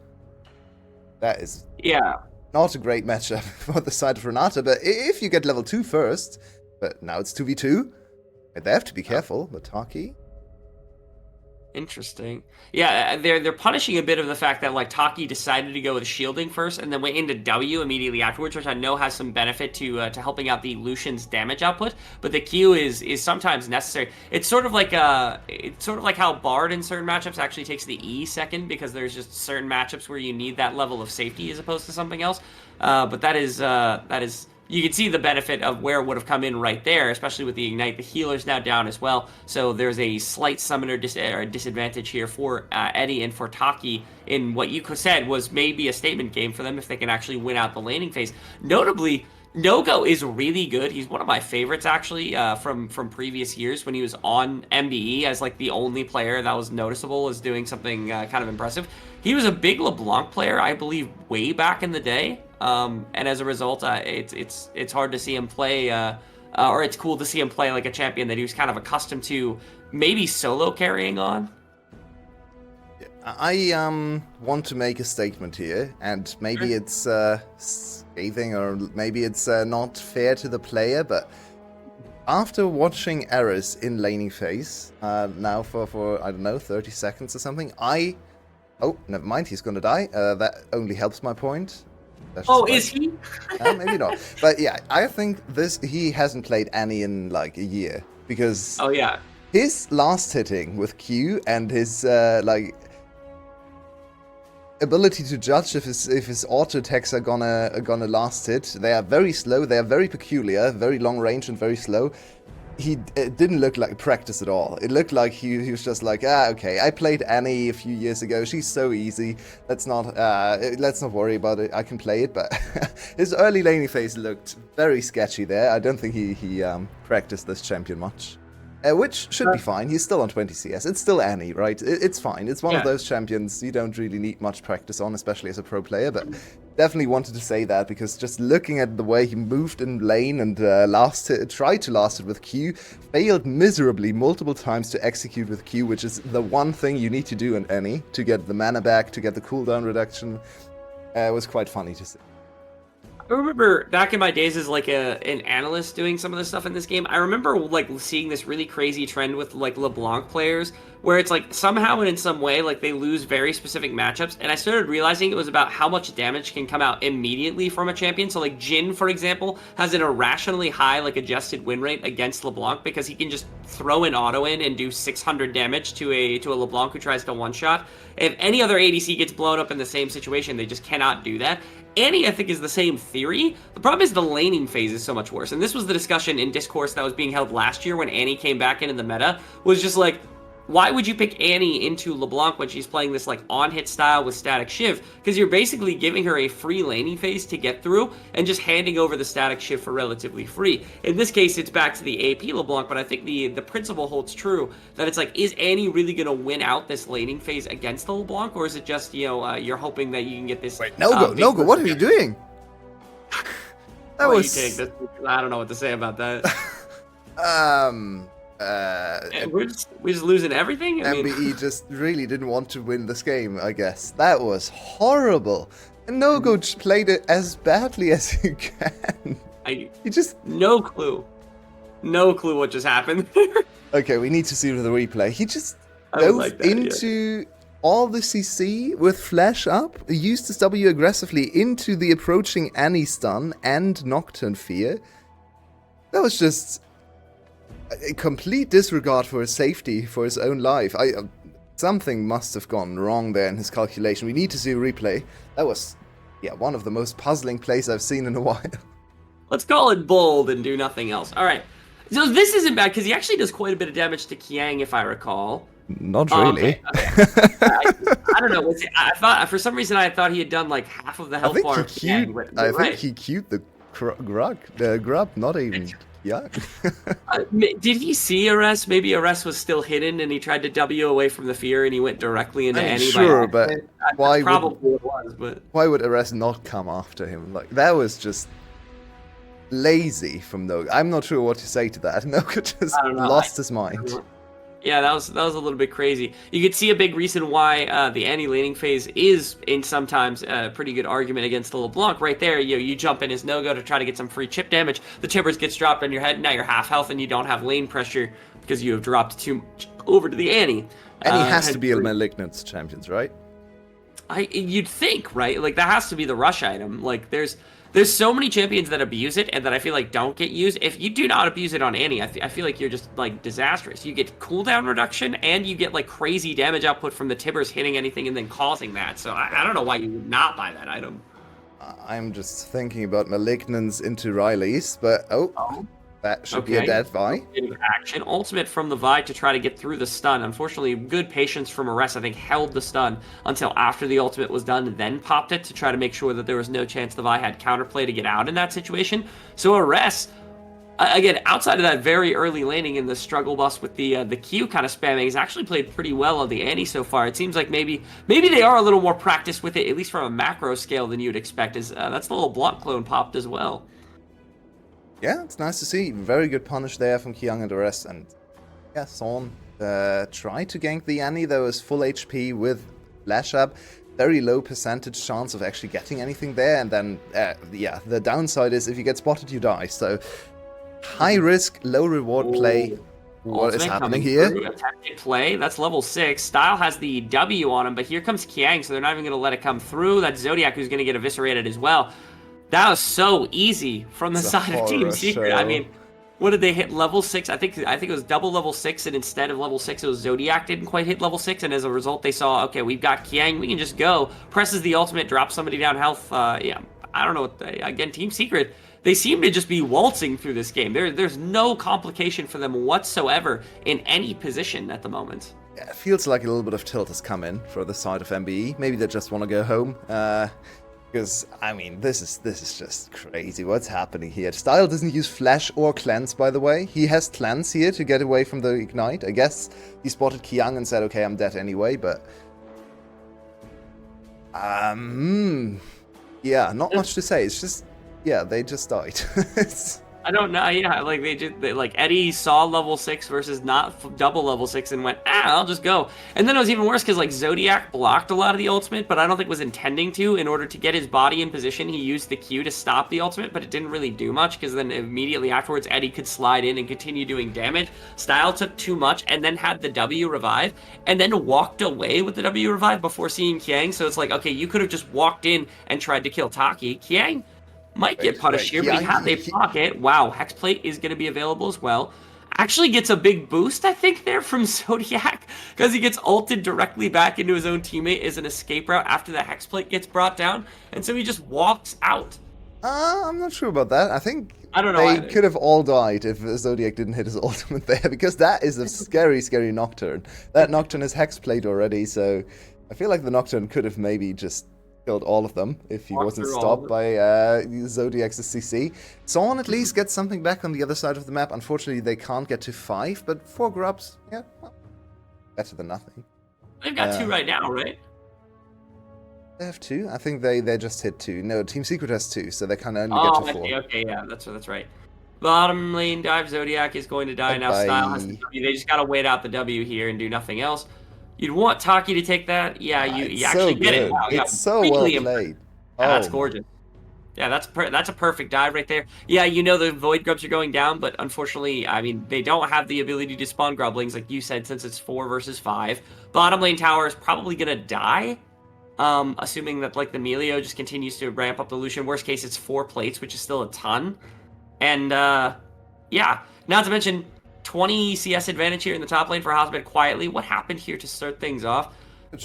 That is not a great matchup for the side of Renata, but if you get level 2 first, but now it's 2v2, they have to be careful, but Taki... Interesting. Yeah, they're punishing a bit of the fact that, like, Taki decided to go with shielding first and then went into W immediately afterwards, which I know has some benefit to helping out the Lucian's damage output. But the Q is sometimes necessary. It's sort of like how Bard in certain matchups actually takes the E second, because there's just certain matchups where you need that level of safety as opposed to something else. But that is you can see the benefit of where it would have come in right there, especially with the Ignite. The healer's now down as well, so there's a slight summoner disadvantage here for Eddie and for Taki in what you said was maybe a statement game for them if they can actually win out the laning phase. Notably, No-Go is really good. He's one of my favorites, actually, from previous years when he was on MBE as, like, the only player that was noticeable as doing something kind of impressive. He was a big LeBlanc player, I believe, way back in the day. And as a result, it's hard to see him play, or it's cool to see him play like a champion that he was kind of accustomed to maybe solo carrying on. I want to make a statement here, and maybe it's scathing, or maybe it's not fair to the player, but after watching Eris in laning phase, now for I don't know, 30 seconds or something, oh, never mind, he's gonna die. That only helps my point. Oh, is he? Maybe not. But yeah, I think he hasn't played Annie in like a year, because oh yeah, his last hitting with Q and his like ability to judge if his auto attacks are gonna last hit. They are very slow. They are very peculiar, very long range and very slow. It didn't look like practice at all. It looked like he was just like, okay, I played Annie a few years ago. She's so easy. Let's not worry about it. I can play it. But his early laning phase looked very sketchy there. I don't think he practiced this champion much. Which should be fine. He's still on 20 CS. It's still Annie, right? It's fine. It's one of those champions you don't really need much practice on, especially as a pro player. But definitely wanted to say that, because just looking at the way he moved in lane and tried to last it with Q, failed miserably multiple times to execute with Q, which is the one thing you need to do in Annie to get the mana back, to get the cooldown reduction. It was quite funny to see. I remember back in my days as like an analyst doing some of the stuff in this game, I remember like seeing this really crazy trend with like LeBlanc players where it's like somehow and in some way like they lose very specific matchups, and I started realizing it was about how much damage can come out immediately from a champion. So like Jhin, for example, has an irrationally high like adjusted win rate against LeBlanc because he can just throw an auto in and do 600 damage to a LeBlanc who tries to one-shot. If any other ADC gets blown up in the same situation, they just cannot do that. Annie, I think, is the same theory. The problem is the laning phase is so much worse. And this was the discussion in Discourse that was being held last year when Annie came back into the meta, was just like, why would you pick Annie into LeBlanc when she's playing this like on-hit style with Static Shiv? Because you're basically giving her a free laning phase to get through and just handing over the Static Shiv for relatively free. In this case, it's back to the AP LeBlanc, but I think the principle holds true that it's like, is Annie really going to win out this laning phase against the LeBlanc, or is it just, you know, you're hoping that you can get this... Wait, No-Go, what are you doing? That was... I don't know what to say about that. We're just losing everything? MBE just really didn't want to win this game, I guess. That was horrible. And No-Go played it as badly as he can. He just... No clue. No clue what just happened. Okay, we need to see the replay. He just dove into all the CC with flash up, used his W aggressively into the approaching Annie stun and Nocturne Fear. That was just... a complete disregard for his safety, for his own life. Something must have gone wrong there in his calculation. We need to see a replay. That was, one of the most puzzling plays I've seen in a while. Let's call it bold and do nothing else. All right. So this isn't bad, because he actually does quite a bit of damage to Kiang, if I recall. Not really. I don't know. I thought, for some reason, I thought he had done like half of the health bar of Kiang. I think he queued the grub, not even... Yeah. Did he see Ares? Maybe Ares was still hidden and he tried to W away from the fear and he went directly into Annie. Sure, but why would Ares not come after him? Like, that was just lazy from No-Go. I'm not sure what to say to that. No-Go just lost his mind. Yeah, that was a little bit crazy. You could see a big reason why the Annie laning phase is in sometimes a pretty good argument against the LeBlanc. Right there, you jump in as No-Go to try to get some free chip damage. The Tibbers gets dropped on your head. Now you're half health and you don't have lane pressure because you have dropped too much over to the Annie. Annie has to be a Malignant's champions, right? You'd think, right? Like, that has to be the rush item. Like, there's so many champions that abuse it and that I feel like don't get used. If you do not abuse it on Annie, I feel like you're just, like, disastrous. You get cooldown reduction and you get, like, crazy damage output from the Tibbers hitting anything and then causing that. So I don't know why you would not buy that item. I'm just thinking about Malignance into Riley's, but Oh, that should be a dead Vi. bit of action. Ultimate from the Vi to try to get through the stun. Unfortunately, good patience from Arrest, I think, held the stun until after the ultimate was done, and then popped it to try to make sure that there was no chance the Vi had counterplay to get out in that situation. So Arrest, again, outside of that very early laning and the struggle bus with the Q kind of spamming, has actually played pretty well on the Annie so far. It seems like maybe they are a little more practiced with it, at least from a macro scale, than you'd expect. That's the little Blunt clone popped as well. Yeah, it's nice to see. Very good punish there from Kyung and the rest. And yeah, Zorn tried to gank the Annie, though, is full HP with Flash Up. Very low percentage chance of actually getting anything there. And then, yeah, the downside is if you get spotted, you die. So, high risk, low reward play. What is happening here? Attempted play. That's level 6. Style has the W on him, but here comes Kiang, so they're not even going to let it come through. That's Zodiac who's going to get eviscerated as well. That was so easy from the side of Team Secret. I mean, what did they hit? Level 6? I think it was double level 6, and instead of level 6, it was Zodiac didn't quite hit level 6, and as a result, they saw, okay, we've got Kiang, we can just go. Presses the ultimate, drops somebody down health. Yeah, I don't know what again, Team Secret, they seem to just be waltzing through this game. There's no complication for them whatsoever in any position at the moment. Yeah, it feels like a little bit of tilt has come in for the side of MBE. Maybe they just want to go home. Because, I mean, this is just crazy. What's happening here? Style doesn't use Flash or Cleanse, by the way. He has Cleanse here to get away from the Ignite. I guess he spotted Kiang and said, okay, I'm dead anyway, but... yeah, not much to say. It's just... yeah, they just died. I don't know. Yeah, like like Eddie saw level 6 versus not double level 6 and went, I'll just go. And then it was even worse because like Zodiac blocked a lot of the ultimate, but I don't think was intending to. In order to get his body in position, he used the Q to stop the ultimate, but it didn't really do much because then immediately afterwards, Eddie could slide in and continue doing damage. Style took too much and then had the W revive and then walked away with the W revive before seeing Kiang. So it's like, okay, you could have just walked in and tried to kill Taki. Kiang might get punished here, but he had a pocket. Wow, Hexplate is going to be available as well. Actually gets a big boost, I think, there from Zodiac, because he gets ulted directly back into his own teammate as an escape route after the Hexplate gets brought down, and so he just walks out. I'm not sure about that. I don't know they either. could have all died if Zodiac didn't hit his ultimate there, because that is a scary, scary Nocturne. That Nocturne is Hexplate already, so I feel like the Nocturne could have maybe just killed all of them if he wasn't stopped by Zodiac's CC. Zorn at least gets something back on the other side of the map. Unfortunately, they can't get to 5, but 4 grubs, yeah, well, better than nothing. They've got 2 right now, right? They have 2? I think they just hit 2. No, Team Secret has 2, so they can only get to 4. Okay, yeah, that's right. Bottom lane dive, Zodiac is going to die now. Style has the W. They just gotta wait out the W here and do nothing else. You'd want Taki to take that. Yeah, you actually get it. Wow, it's so well played. Yeah, that's gorgeous. Yeah, that's a perfect dive right there. Yeah, you know the Void Grubs are going down, but unfortunately, I mean, they don't have the ability to spawn Grublings, like you said, since it's 4 versus 5. Bottom lane tower is probably going to die, assuming that, like, the Melio just continues to ramp up the Lucian. Worst case, it's 4 plates, which is still a ton. And, yeah, not to mention... 20 CS advantage here in the top lane for Hosmed quietly. What happened here to start things off?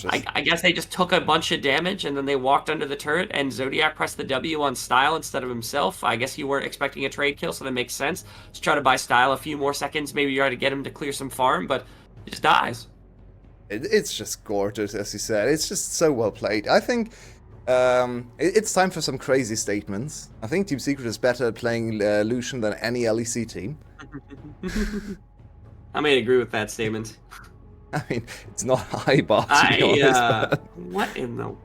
I guess they just took a bunch of damage and then they walked under the turret and Zodiac pressed the W on Style instead of himself. I guess you weren't expecting a trade kill, so that makes sense. Let's try to buy Style a few more seconds. Maybe you try to get him to clear some farm, but he just dies. It's just gorgeous, as you said. It's just so well played. I think it's time for some crazy statements. I think Team Secret is better at playing Lucian than any LEC team. I may agree with that statement. I mean, it's not high bar, to be honest. But... what in the world?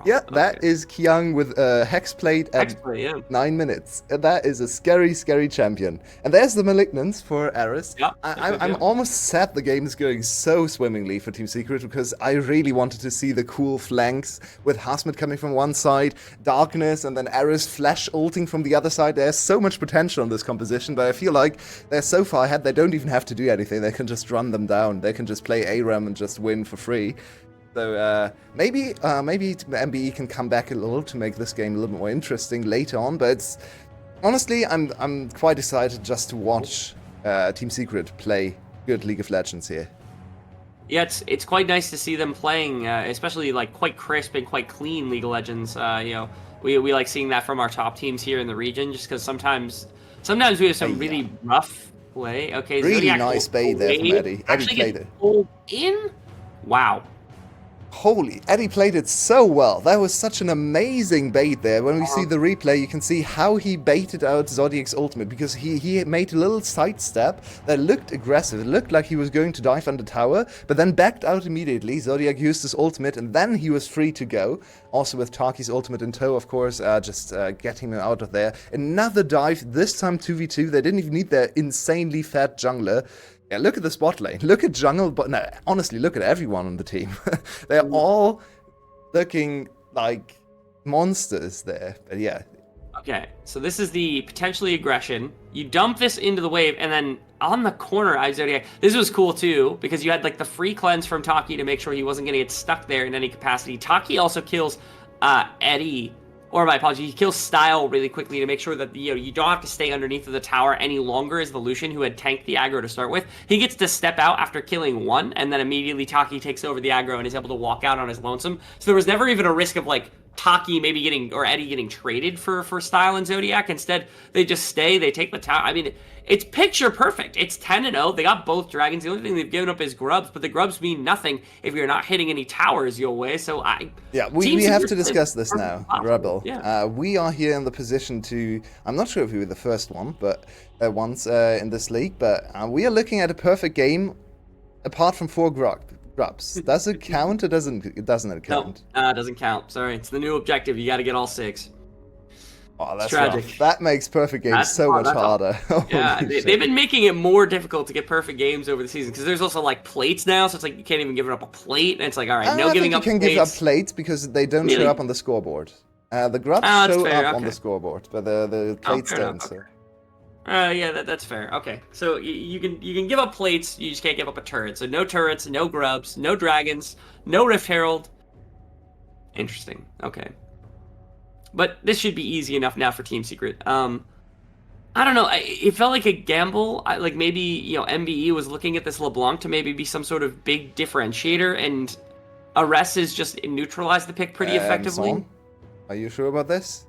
Yeah, that is Kyung with Hexplate at 9 minutes. That is a scary, scary champion. And there's the Malignance for Aris. Yep, I'm almost sad the game is going so swimmingly for Team Secret because I really wanted to see the cool flanks with Hasmet coming from one side, Darkness, and then Aris flash ulting from the other side. There's so much potential in this composition, but I feel like they're so far ahead they don't even have to do anything. They can just run them down. They can just play ARAM and just win for free. So maybe MBE can come back a little to make this game a little more interesting later on. But honestly, I'm quite excited just to watch Team Secret play good League of Legends here. Yeah, it's quite nice to see them playing, especially like quite crisp and quite clean League of Legends. You know, We like seeing that from our top teams here in the region, just because sometimes we have some really rough play. Okay, Really Zodiac nice bait there from Eddie. Eddie actually played gets it. pulled in. Wow. Holy, Eddie played it so well. That was such an amazing bait there. When we see the replay, you can see how he baited out Zodiac's ultimate, because he made a little sidestep that looked aggressive. It looked like he was going to dive under tower, but then backed out immediately. Zodiac used his ultimate, and then he was free to go. Also with Taki's ultimate in tow, of course, just getting him out of there. Another dive, this time 2v2. They didn't even need their insanely fat jungler. Yeah, look at the spot lane. Look at jungle, but no, honestly, look at everyone on the team. They're all looking like monsters there. But yeah. Okay, so this is the potentially aggression. You dump this into the wave, and then on the corner, Zodiac. This was cool too, because you had like the free cleanse from Taki to make sure he wasn't going to get stuck there in any capacity. Taki also kills Eddie. Or my apologies, he kills Style really quickly to make sure that you don't have to stay underneath of the tower any longer as the Lucian who had tanked the aggro to start with. He gets to step out after killing one, and then immediately Taki takes over the aggro and is able to walk out on his lonesome. So there was never even a risk of like Taki maybe getting, or Eddie getting traded for Style and Zodiac. Instead, they just stay, they take the tower. I mean, it's picture perfect. It's 10-0. They got both dragons. The only thing they've given up is grubs, but the grubs mean nothing if you're not hitting any towers your way. So we have to discuss this now, possible. Rebel. Yeah. We are here in the position to, I'm not sure if we were the first one, but once in this league, but we are looking at a perfect game apart from 4 grubs. Does it count or doesn't it count? No, it doesn't count. Sorry, it's the new objective. You got to get all 6. Oh, that's tragic. Rough. That makes perfect games so much harder. Yeah, they've been making it more difficult to get perfect games over the season, because there's also like plates now, so it's like you can't even give up a plate, and it's like, all right, no giving up plates. You can give up plates because they don't show up on the scoreboard. The grubs show up on the scoreboard, but the plates don't. So. Yeah, that's fair. Okay, so you can give up plates, you just can't give up a turret. So no turrets, no grubs, no dragons, no Rift Herald. Interesting. Okay. But this should be easy enough now for Team Secret. I don't know. It felt like a gamble. Like maybe MBE was looking at this LeBlanc to maybe be some sort of big differentiator, and Ares is just neutralized the pick pretty effectively. Son, are you sure about this?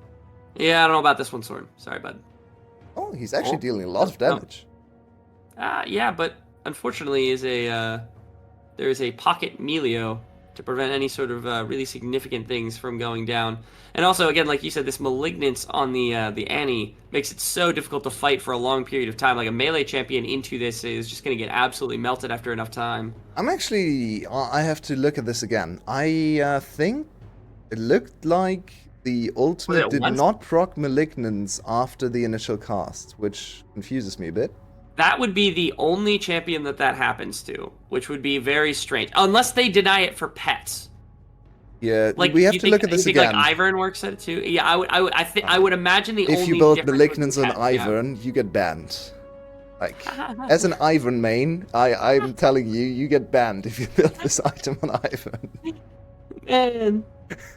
Yeah, I don't know about this one, Sword. Sorry, bud. Oh, he's actually dealing a lot of damage. Yeah, but unfortunately, there is a pocket Melio to prevent any sort of really significant things from going down. And also, again, like you said, this Malignance on the Annie makes it so difficult to fight for a long period of time. Like a melee champion into this is just going to get absolutely melted after enough time. I have to look at this again. I think it looked like the ultimate did not proc Malignance after the initial cast, which confuses me a bit. That would be the only champion that happens to, which would be very strange. Unless they deny it for pets. Yeah, like, we have to look at this again. Like Ivern works at it too? Yeah, I would imagine the only if you build Malignance on Ivern, you get banned. Like, as an Ivern main, I'm telling you, you get banned if you build this item on Ivern. Man,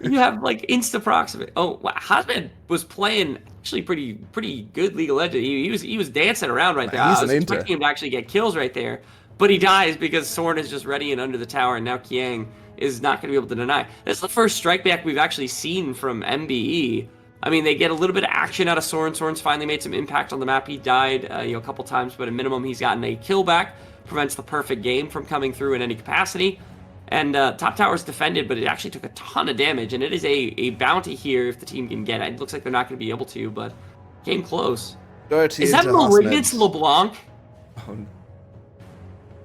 you have like insta proximate. Oh, wow. Husband was playing actually pretty good League of Legends. He was dancing around right there. I was expecting him to actually get kills right there, but he dies because Soren is just ready and under the tower, and now Kiang is not going to be able to deny. This is the first strike back we've actually seen from MBE. I mean, they get a little bit of action out of Soren. Soren's finally made some impact on the map. He died a couple times, but at minimum he's gotten a kill back. Prevents the perfect game from coming through in any capacity. And top tower's defended, but it actually took a ton of damage, and it is a bounty here if the team can get it. It looks like they're not going to be able to, but came close. Is that Malignance LeBlanc? Oh,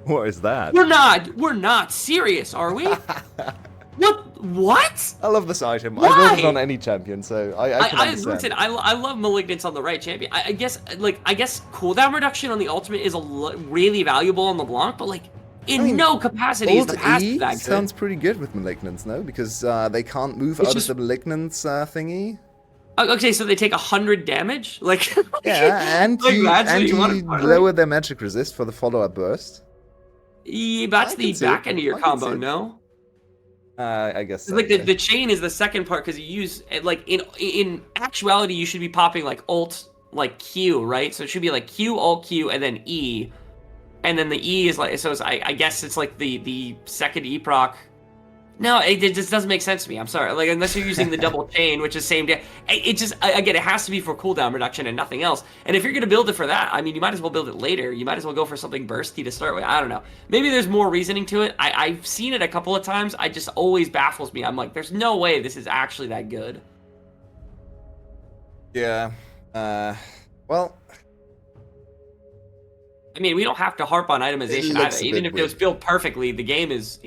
what is that? We're not serious, are we? What? I love this item. Why? I voted on any champion, so I can understand. Listen, I love Malignance on the right champion. I guess cooldown reduction on the ultimate is really valuable on LeBlanc, but like no capacity is the passive that good. Sounds pretty good with Malignance, no? Because they can't move out of the Malignance thingy. Okay, so they take 100 damage? Like yeah, and you lower their magic resist for the follow-up burst. Yeah, that's the back end of your combo, no? I guess so, like the chain is the second part, because you use like in actuality you should be popping like ult like Q, right? So it should be like Q, ult Q, and then E, and then the E is like, so it's, I guess it's like the second E proc No, it just doesn't make sense to me. I'm sorry. Like, unless you're using the double chain, which is same day, it just, again, it has to be for cooldown reduction and nothing else. And if you're going to build it for that, I mean, you might as well build it later. You might as well go for something bursty to start with. I don't know. Maybe there's more reasoning to it. I've seen it a couple of times. I just always baffles me. I'm like, there's no way this is actually that good. Yeah. Well, I mean, we don't have to harp on itemization either. Even if it was built perfectly, the game is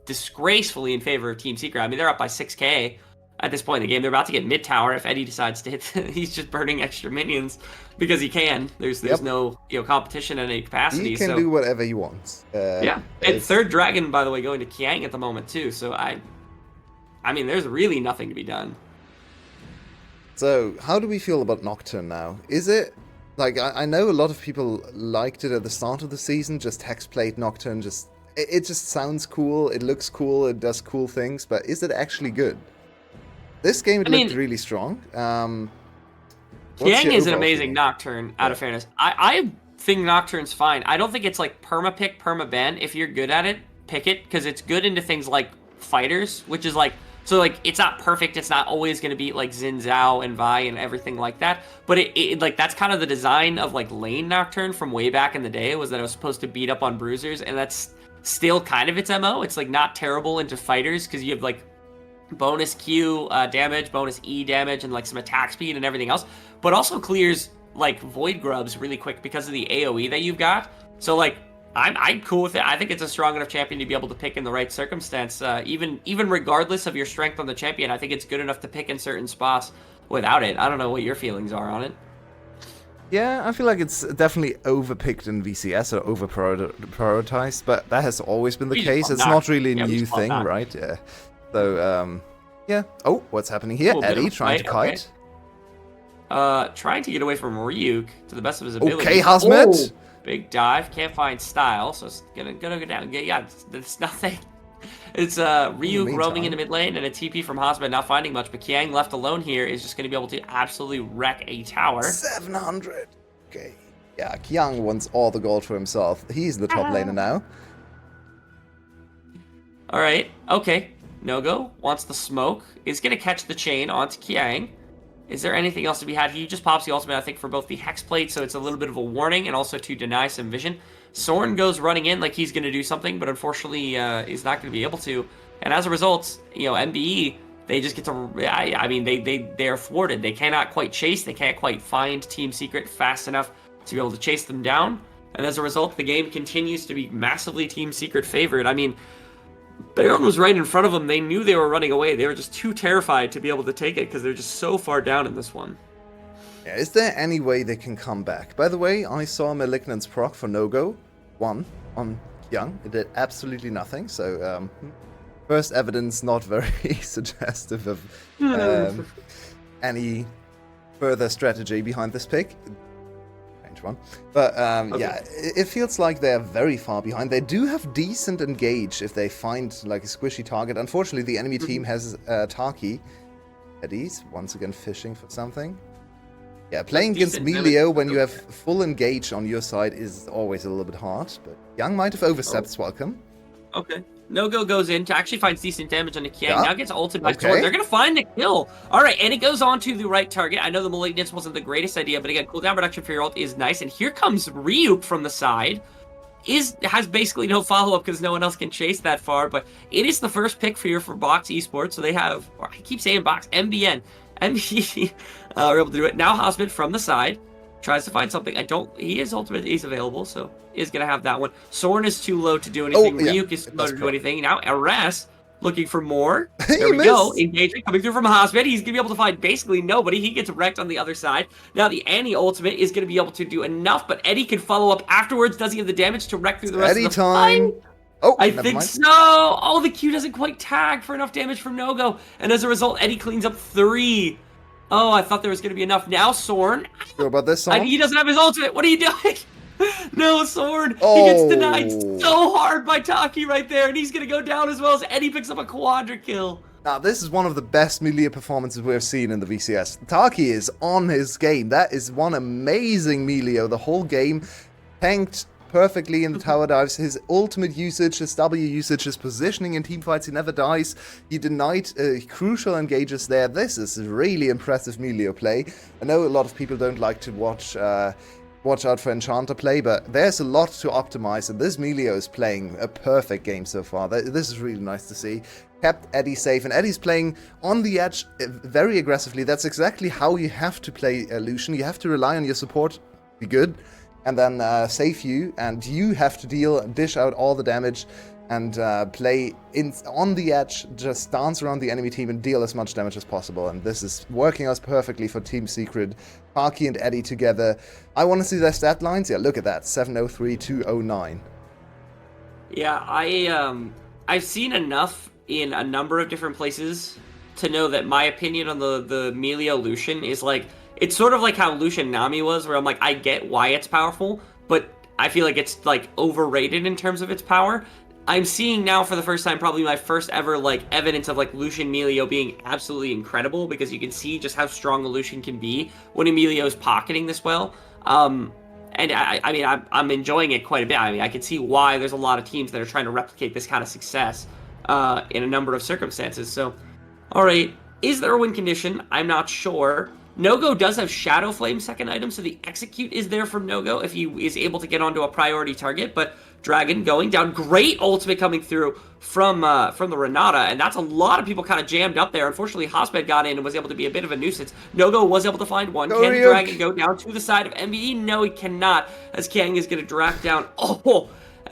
disgracefully in favor of Team Secret. I mean, they're up by 6k at this point in the game. They're about to get mid tower if Eddie decides to hit. He's just burning extra minions because he can. There's no competition in any capacity. He can do whatever he wants. Yeah, and third dragon, by the way, going to Kiang at the moment too. So I mean, there's really nothing to be done. So how do we feel about Nocturne now? Is it like I know a lot of people liked it at the start of the season, just Hexplate Nocturne, it just sounds cool, it looks cool, it does cool things, but is it actually good? This game looked really strong. Kiang is an amazing Nocturne, out of fairness. I think Nocturne's fine. I don't think it's like perma-pick, perma-ban. If you're good at it, pick it, because it's good into things like fighters, which is like, so like, it's not perfect, it's not always going to be like Xin Zhao and Vi and everything like that, but it like, that's kind of the design of like lane Nocturne from way back in the day, was that it was supposed to beat up on bruisers, and that's still kind of its MO. It's like not terrible into fighters, because you have like bonus Q damage, bonus E damage, and like some attack speed and everything else, but also clears like void grubs really quick because of the AoE that you've got. So like, I'm cool with it. I think it's a strong enough champion to be able to pick in the right circumstance. Even regardless of your strength on the champion, I think it's good enough to pick in certain spots without it. I don't know what your feelings are on it. Yeah, I feel like it's definitely overpicked in VCS or over-prioritized, but that has always been the case. It's not really a new thing, right? Yeah. So, yeah. Oh, what's happening here? Eddie trying to kite. Trying to get away from Ryuk to the best of his ability. Okay, Hazmet. Big dive, can't find style, so it's gonna go down. Yeah, it's nothing. It's Ryuk roaming into mid lane and a TP from Hazmet, not finding much, but Kiang left alone here is just gonna be able to absolutely wreck a tower. 700. Okay. Yeah, Kiang wants all the gold for himself. He's the top laner now. Alright, okay. No-Go wants the smoke, is gonna catch the chain onto Kiang. Is there anything else to be had? He just pops the ultimate, I think, for both the Hex Plate, so it's a little bit of a warning, and also to deny some vision. Soren goes running in like he's going to do something, but unfortunately is not going to be able to. And as a result, MBE, they just get to... I mean, they're thwarted. They cannot quite chase. They can't quite find Team Secret fast enough to be able to chase them down. And as a result, the game continues to be massively Team Secret favored. I mean, Baron was right in front of them. They knew they were running away. They were just too terrified to be able to take it because they're just so far down in this one. Yeah, is there any way they can come back? By the way, I saw Malignant's proc for no-go. 1 on Young. It did absolutely nothing. So, first evidence not very suggestive of any further strategy behind this pick. One. But okay. Yeah, it feels like they're very far behind. They do have decent engage if they find like a squishy target. Unfortunately, the enemy team has Taki. Eddie's once again fishing for something. Yeah, playing against Melio when you have full engage on your side is always a little bit hard. But Young might have overstepped welcome. Okay. No-Go goes in to actually finds decent damage on the Kiang. Now gets ulted by Sword. They're going to find the kill. All right, and it goes on to the right target. I know the Malignance wasn't the greatest idea, but again, cooldown reduction for your ult is nice. And here comes Ryuk from the side. Has basically no follow-up because no one else can chase that far, but it is the first pick for Box Esports. So they have, I keep saying Box, MBN. MBE are able to do it. Now Hosbit from the side. Tries to find something. His ultimate is available, so is going to have that one. Soren is too low to do anything. Ryuk is too low to do anything. Now Eras looking for more. There we go. Engagement coming through from Hosbit. He's going to be able to find basically nobody. He gets wrecked on the other side. Now the Annie ultimate is going to be able to do enough, but Eddie can follow up afterwards. Does he have the damage to wreck through the rest of the fight? Oh, I think so. Oh, the Q doesn't quite tag for enough damage from No-Go. And as a result, Eddie cleans up 3. Oh, I thought there was going to be enough. Now Soren. Sure about this song? He doesn't have his ultimate. What are you doing? No, Soren. He gets denied so hard by Taki right there. And he's going to go down as well as Eddie picks up a quadra kill. Now, this is one of the best Melia performances we've seen in the VCS. Taki is on his game. That is one amazing Melio. The whole game tanked perfectly in the tower dives. His ultimate usage, his W usage, his positioning in teamfights, he never dies. He denied crucial engages there. This is really impressive Melio play. I know a lot of people don't like to watch out for Enchanter play, but there's a lot to optimize, and this Melio is playing a perfect game so far. This is really nice to see. Kept Eddie safe, and Eddie's playing on the edge very aggressively. That's exactly how you have to play Lucian. You have to rely on your support, be good, and then save you, and you have to dish out all the damage and play on the edge, just dance around the enemy team and deal as much damage as possible. And this is working out perfectly for Team Secret. Parky and Eddie together. I want to see their stat lines. Yeah, look at that. 703, 209. Yeah, I've seen enough in a number of different places to know that my opinion on the Melio Lucian is like, it's sort of like how Lucian Nami was, where I'm like, I get why it's powerful, but I feel like it's like overrated in terms of its power. I'm seeing now for the first time, probably my first ever like evidence of like Lucian Melio being absolutely incredible, because you can see just how strong a Lucian can be when Emilio is pocketing this well. And I mean, I'm enjoying it quite a bit. I mean, I can see why there's a lot of teams that are trying to replicate this kind of success in a number of circumstances. So, all right, is there a win condition? I'm not sure. No-Go does have Shadow Flame second item, so the Execute is there from No-Go if he is able to get onto a priority target, but Dragon going down. Great ultimate coming through from the Renata, and that's a lot of people kind of jammed up there. Unfortunately, Hosmed got in and was able to be a bit of a nuisance. No-Go was able to find one. Can the Dragon go down to the side of MBE? No, he cannot, as Kang is going to drag down.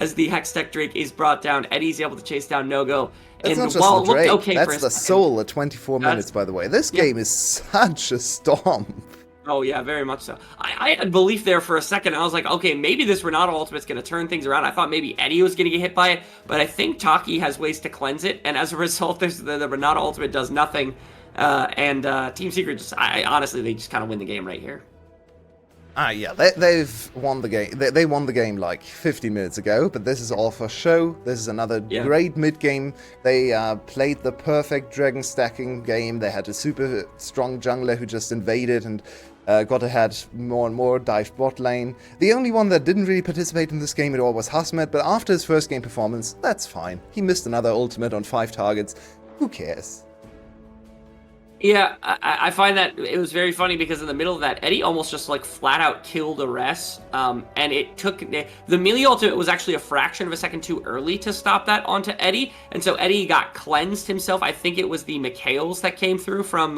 As the Hextech Drake is brought down, Eddie's able to chase down No-Go. That's not just the Drake, okay, that's the Soul at 24 minutes, by the way. This game is such a stomp. Oh, yeah, very much so. I had belief there for a second. I was like, okay, maybe this Renata ultimate's going to turn things around. I thought maybe Eddie was going to get hit by it, but I think Taki has ways to cleanse it, and as a result, the Renata ultimate does nothing. Team Secret, honestly, they just kind of win the game right here. Yeah, they've won the game. They won the game like 50 minutes ago, but this is all for show. This is another great mid-game. They played the perfect dragon stacking game. They had a super strong jungler who just invaded and got ahead more and more, dived bot lane. The only one that didn't really participate in this game at all was Hosmed, but after his first game performance, that's fine. He missed another ultimate on 5 targets. Who cares? Yeah, I find that it was very funny because in the middle of that, Eddie almost just like flat out killed Ares, and it took the Melio ultimate was actually a fraction of a second too early to stop that onto Eddie, and so Eddie got cleansed himself. I think it was the Mikhails that came through from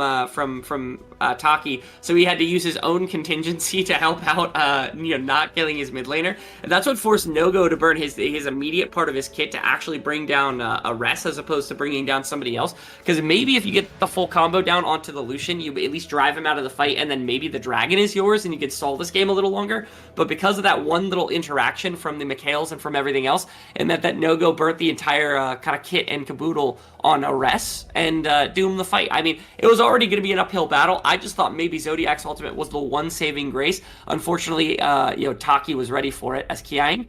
Taki, so he had to use his own contingency to help out, not killing his mid laner, and that's what forced No-Go to burn his immediate part of his kit to actually bring down Ares as opposed to bringing down somebody else, because maybe if you get the full combo down onto the Lucian, you at least drive him out of the fight, and then maybe the Dragon is yours, and you can stall this game a little longer. But because of that one little interaction from the Mikhails and from everything else, and that No-Go burnt the entire kind of kit and caboodle on Ares and doomed the fight. I mean, it was already going to be an uphill battle. I just thought maybe Zodiac's ultimate was the one saving grace. Unfortunately, Taki was ready for it, as Kiang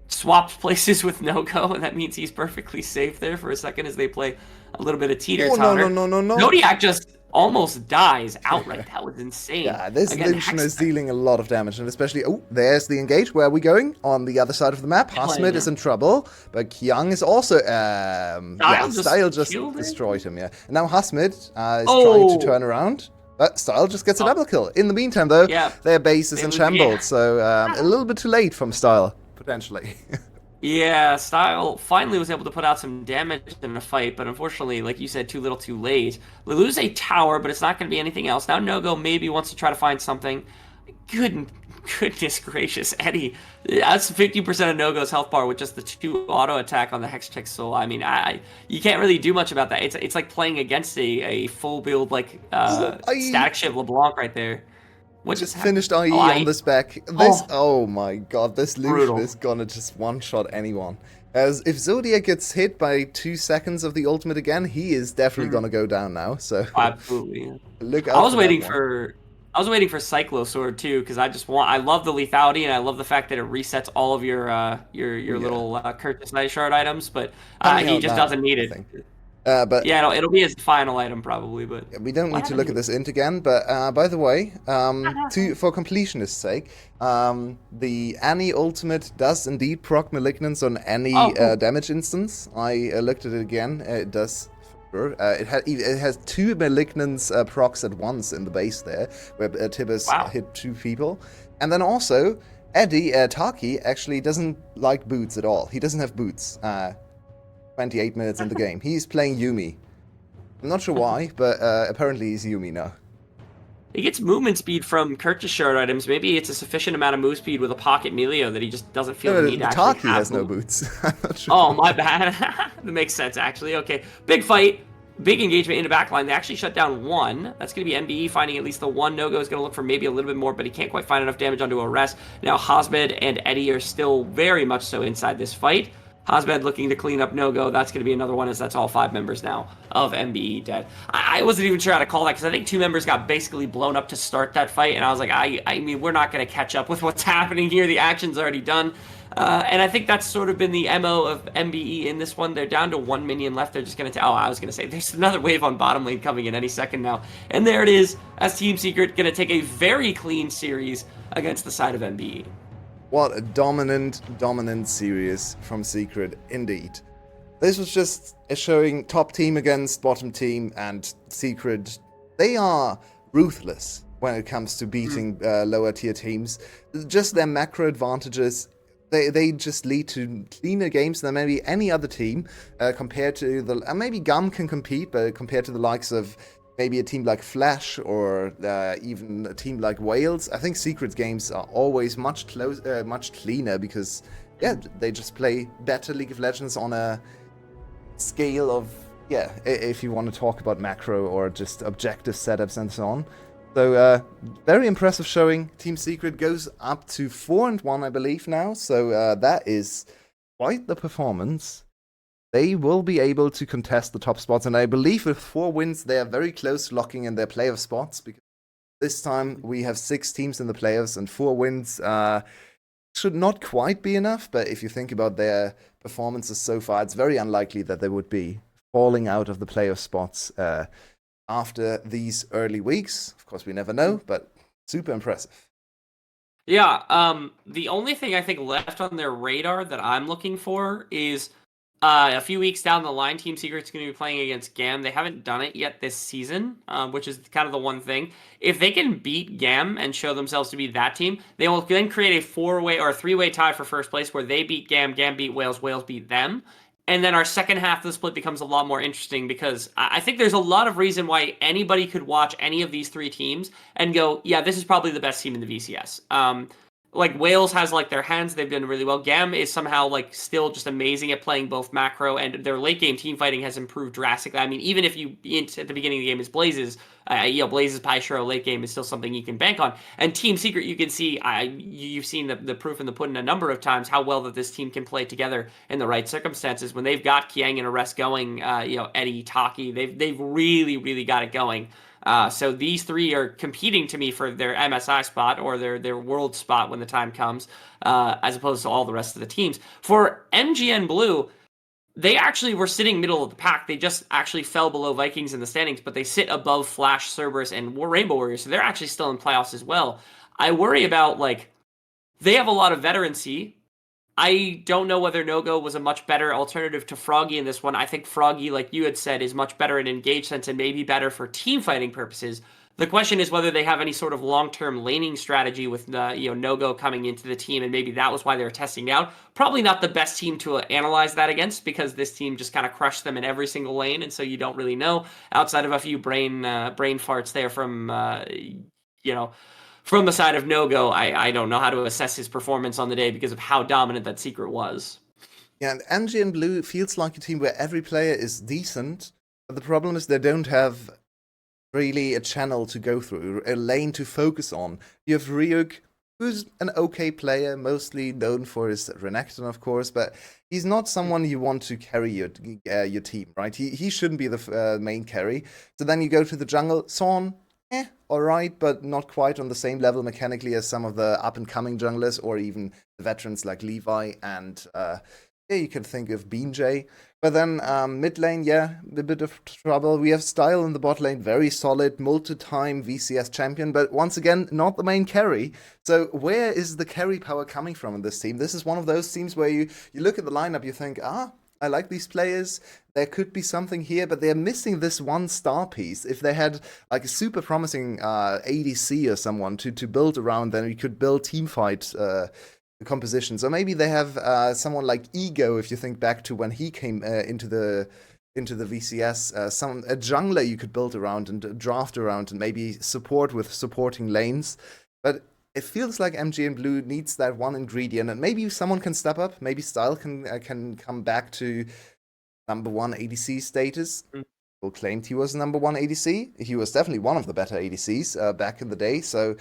swapped places with No-Go, and that means he's perfectly safe there for a second as they play a little bit of teeter-totter. No. Zodiac just almost dies outright. That was insane. Yeah, this Lucian is dealing a lot of damage, and especially, there's the engage. Where are we going? On the other side of the map. Hosmed is in trouble, but Kiang is also, Style just destroyed him, And now Hosmed is trying to turn around. But Style just gets a double kill. In the meantime, though, their base is in shambles, so a little bit too late from Style, potentially. Yeah, Style finally was able to put out some damage in the fight, but unfortunately, like you said, too little too late. We lose a tower, but it's not going to be anything else. Now No-Go maybe wants to try to find something. Goodness gracious, Eddie. That's 50% of No-Go's health bar with just the 2 auto attack on the Hextech Soul. I mean, you can't really do much about that. It's like playing against a full build like Static Shiv LeBlanc right there. What just finished IE on this back. Oh my god, this Lucian is gonna just one-shot anyone. As if Zodiac gets hit by 2 seconds of the ultimate again, he is definitely gonna go down now. So absolutely. Look out I was waiting for Cyclo Sword too, because I love the lethality, and I love the fact that it resets all of your little Curtis Night Shard items, but he just doesn't need it. But Yeah, it'll be his final item probably, but we don't what need to happened look at to this int again. But by the way, it? for completionist's sake, the Annie ultimate does indeed proc malignance on any Oh, cool. damage instance. I looked at it again. It does. For sure. It has two malignance procs at once in the base there, where Tibbers Wow. hit two people, and then also Eddie Taki actually doesn't like boots at all. He doesn't have boots. 28 minutes in the game, he's playing Yumi. I'm not sure why, but apparently he's Yumi now. He gets movement speed from Kirkus shard items. Maybe it's a sufficient amount of move speed with a pocket Melio that he just doesn't feel the No, need to actually Taki have has no boot. boots. I'm not sure Oh, why. my bad. That makes sense, actually. Okay, big fight, big engagement in the backline. They actually shut down one. That's going to be MBE finding at least the one. No-Go is going to look for maybe a little bit more, but he can't quite find enough damage onto Arrest. Now, Hosmed and Eddie are still very much so inside this fight. Hosmed looking to clean up No-Go. That's going to be another one, as that's all 5 members now of MBE dead. I wasn't even sure how to call that because I think 2 members got basically blown up to start that fight, and I was like, I mean, we're not going to catch up with what's happening here. The action's already done. And I think that's sort of been the MO of MBE in this one. They're down to 1 minion left. They're just going to... Oh, I was going to say, there's another wave on bottom lane coming in any second now. And there it is, as Team Secret going to take a very clean series against the side of MBE. What a dominant series from Secret, indeed. This was just showing top team against bottom team, and Secret, they are ruthless when it comes to beating lower tier teams. Just their macro advantages, they just lead to cleaner games than maybe any other team compared to the... maybe Gum can compete, but compared to the likes of maybe a team like Flash or even a team like Wales, I think Secret's games are always much cleaner because, yeah, they just play better League of Legends on a scale of, yeah, if you want to talk about macro or just objective setups and so on. So, very impressive showing. Team Secret goes up to 4-1, I believe, now. So, that is quite the performance. They will be able to contest the top spots, and I believe with 4 wins, they are very close to locking in their playoff spots, because this time we have 6 teams in the playoffs, and 4 wins should not quite be enough, but if you think about their performances so far, it's very unlikely that they would be falling out of the playoff spots after these early weeks. Of course, we never know, but super impressive. Yeah, the only thing I think left on their radar that I'm looking for is... a few weeks down the line, Team Secret's going to be playing against GAM. They haven't done it yet this season, which is kind of the one thing. If they can beat GAM and show themselves to be that team, they will then create a 4-way or a 3-way tie for first place where they beat GAM, GAM beat Wales, Wales beat them. And then our second half of the split becomes a lot more interesting because I think there's a lot of reason why anybody could watch any of these 3 teams and go, yeah, this is probably the best team in the VCS. Like Wales has like their hands, they've done really well. GAM is somehow like still just amazing at playing both macro, and their late game team fighting has improved drastically. I mean, even if you at the beginning of the game is Blazes, Blazes Pyshiro late game is still something you can bank on. And Team Secret, you can see, you've seen the proof in the pudding a number of times how well that this team can play together in the right circumstances. When they've got Kiang and Arrest going, Eddie, Taki, they've really got it going. So these 3 are competing to me for their MSI spot or their world spot when the time comes, as opposed to all the rest of the teams. For MGN Blue, they actually were sitting middle of the pack. They just actually fell below Vikings in the standings, but they sit above Flash, Cerberus, and Rainbow Warriors, so they're actually still in playoffs as well. I worry about, like, they have a lot of veterancy. I don't know whether No-Go was a much better alternative to Froggy in this one. I think Froggy, like you had said, is much better in engage sense and maybe better for team fighting purposes. The question is whether they have any sort of long-term laning strategy with No-Go coming into the team, and maybe that was why they were testing out. Probably not the best team to analyze that against because this team just kind of crushed them in every single lane, and so you don't really know outside of a few brain farts there from from the side of No-Go, I don't know how to assess his performance on the day because of how dominant that Secret was. Yeah, and MGN Blue feels like a team where every player is decent, but the problem is they don't have really a channel to go through, a lane to focus on. You have Ryuk, who's an okay player, mostly known for his Renekton, of course, but he's not someone you want to carry your team, right? He shouldn't be the main carry. So then you go to the jungle. Son, alright, but not quite on the same level mechanically as some of the up-and-coming junglers, or even the veterans like Levi and, you can think of Beanjay. But then mid lane, yeah, a bit of trouble. We have Style in the bot lane, very solid, multi-time VCS champion, but once again, not the main carry. So where is the carry power coming from in this team? This is one of those teams where you look at the lineup, you think, I like these players. There could be something here, but they're missing this one star piece. If they had like a super promising ADC or someone to build around, then we could build team fight compositions. Or maybe they have someone like Ego. If you think back to when he came into the VCS, a jungler you could build around and draft around, and maybe support with supporting lanes. But it feels like MG and Blue needs that one ingredient, and maybe someone can step up. Maybe Style can come back to number one ADC status. Who claimed he was number one ADC. He was definitely one of the better ADCs back in the day. So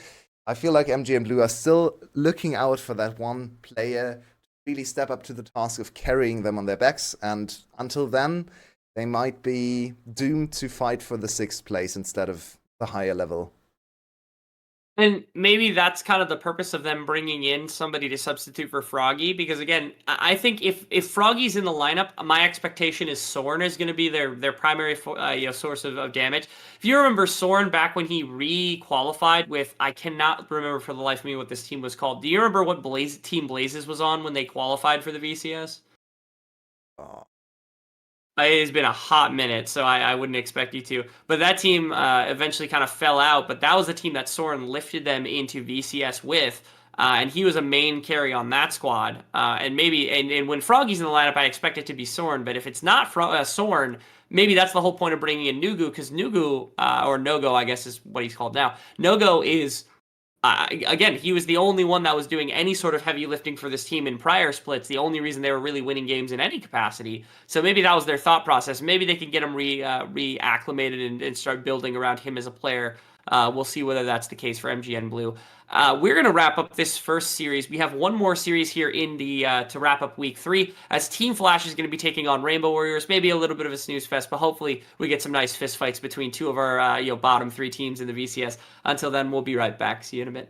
I feel like MG and Blue are still looking out for that one player to really step up to the task of carrying them on their backs. And until then, they might be doomed to fight for the 6th place instead of the higher level. And maybe that's kind of the purpose of them bringing in somebody to substitute for Froggy, because again, I think if Froggy's in the lineup, my expectation is Soren is going to be their primary source of damage. If you remember Soren back when he re-qualified with, I cannot remember for the life of me what this team was called. Do you remember what Team Blazes was on when they qualified for the VCS? Oh. It's been a hot minute, so I wouldn't expect you to. But that team eventually kind of fell out, but that was the team that Soren lifted them into VCS with, and he was a main carry on that squad. And when Froggy's in the lineup, I expect it to be Soren, but if it's not Soren, maybe that's the whole point of bringing in Nugu, because Nugu, or Nogo, I guess is what he's called now. Nogo is... again, he was the only one that was doing any sort of heavy lifting for this team in prior splits. The only reason they were really winning games in any capacity. So maybe that was their thought process. Maybe they could get him reacclimated and start building around him as a player. We'll see whether that's the case for MGN Blue. We're going to wrap up this first series. We have one more series here in the to wrap up week 3, as Team Flash is going to be taking on Rainbow Warriors. Maybe a little bit of a snooze fest, but hopefully we get some nice fist fights between two of our bottom 3 teams in the VCS. Until then, we'll be right back. See you in a bit.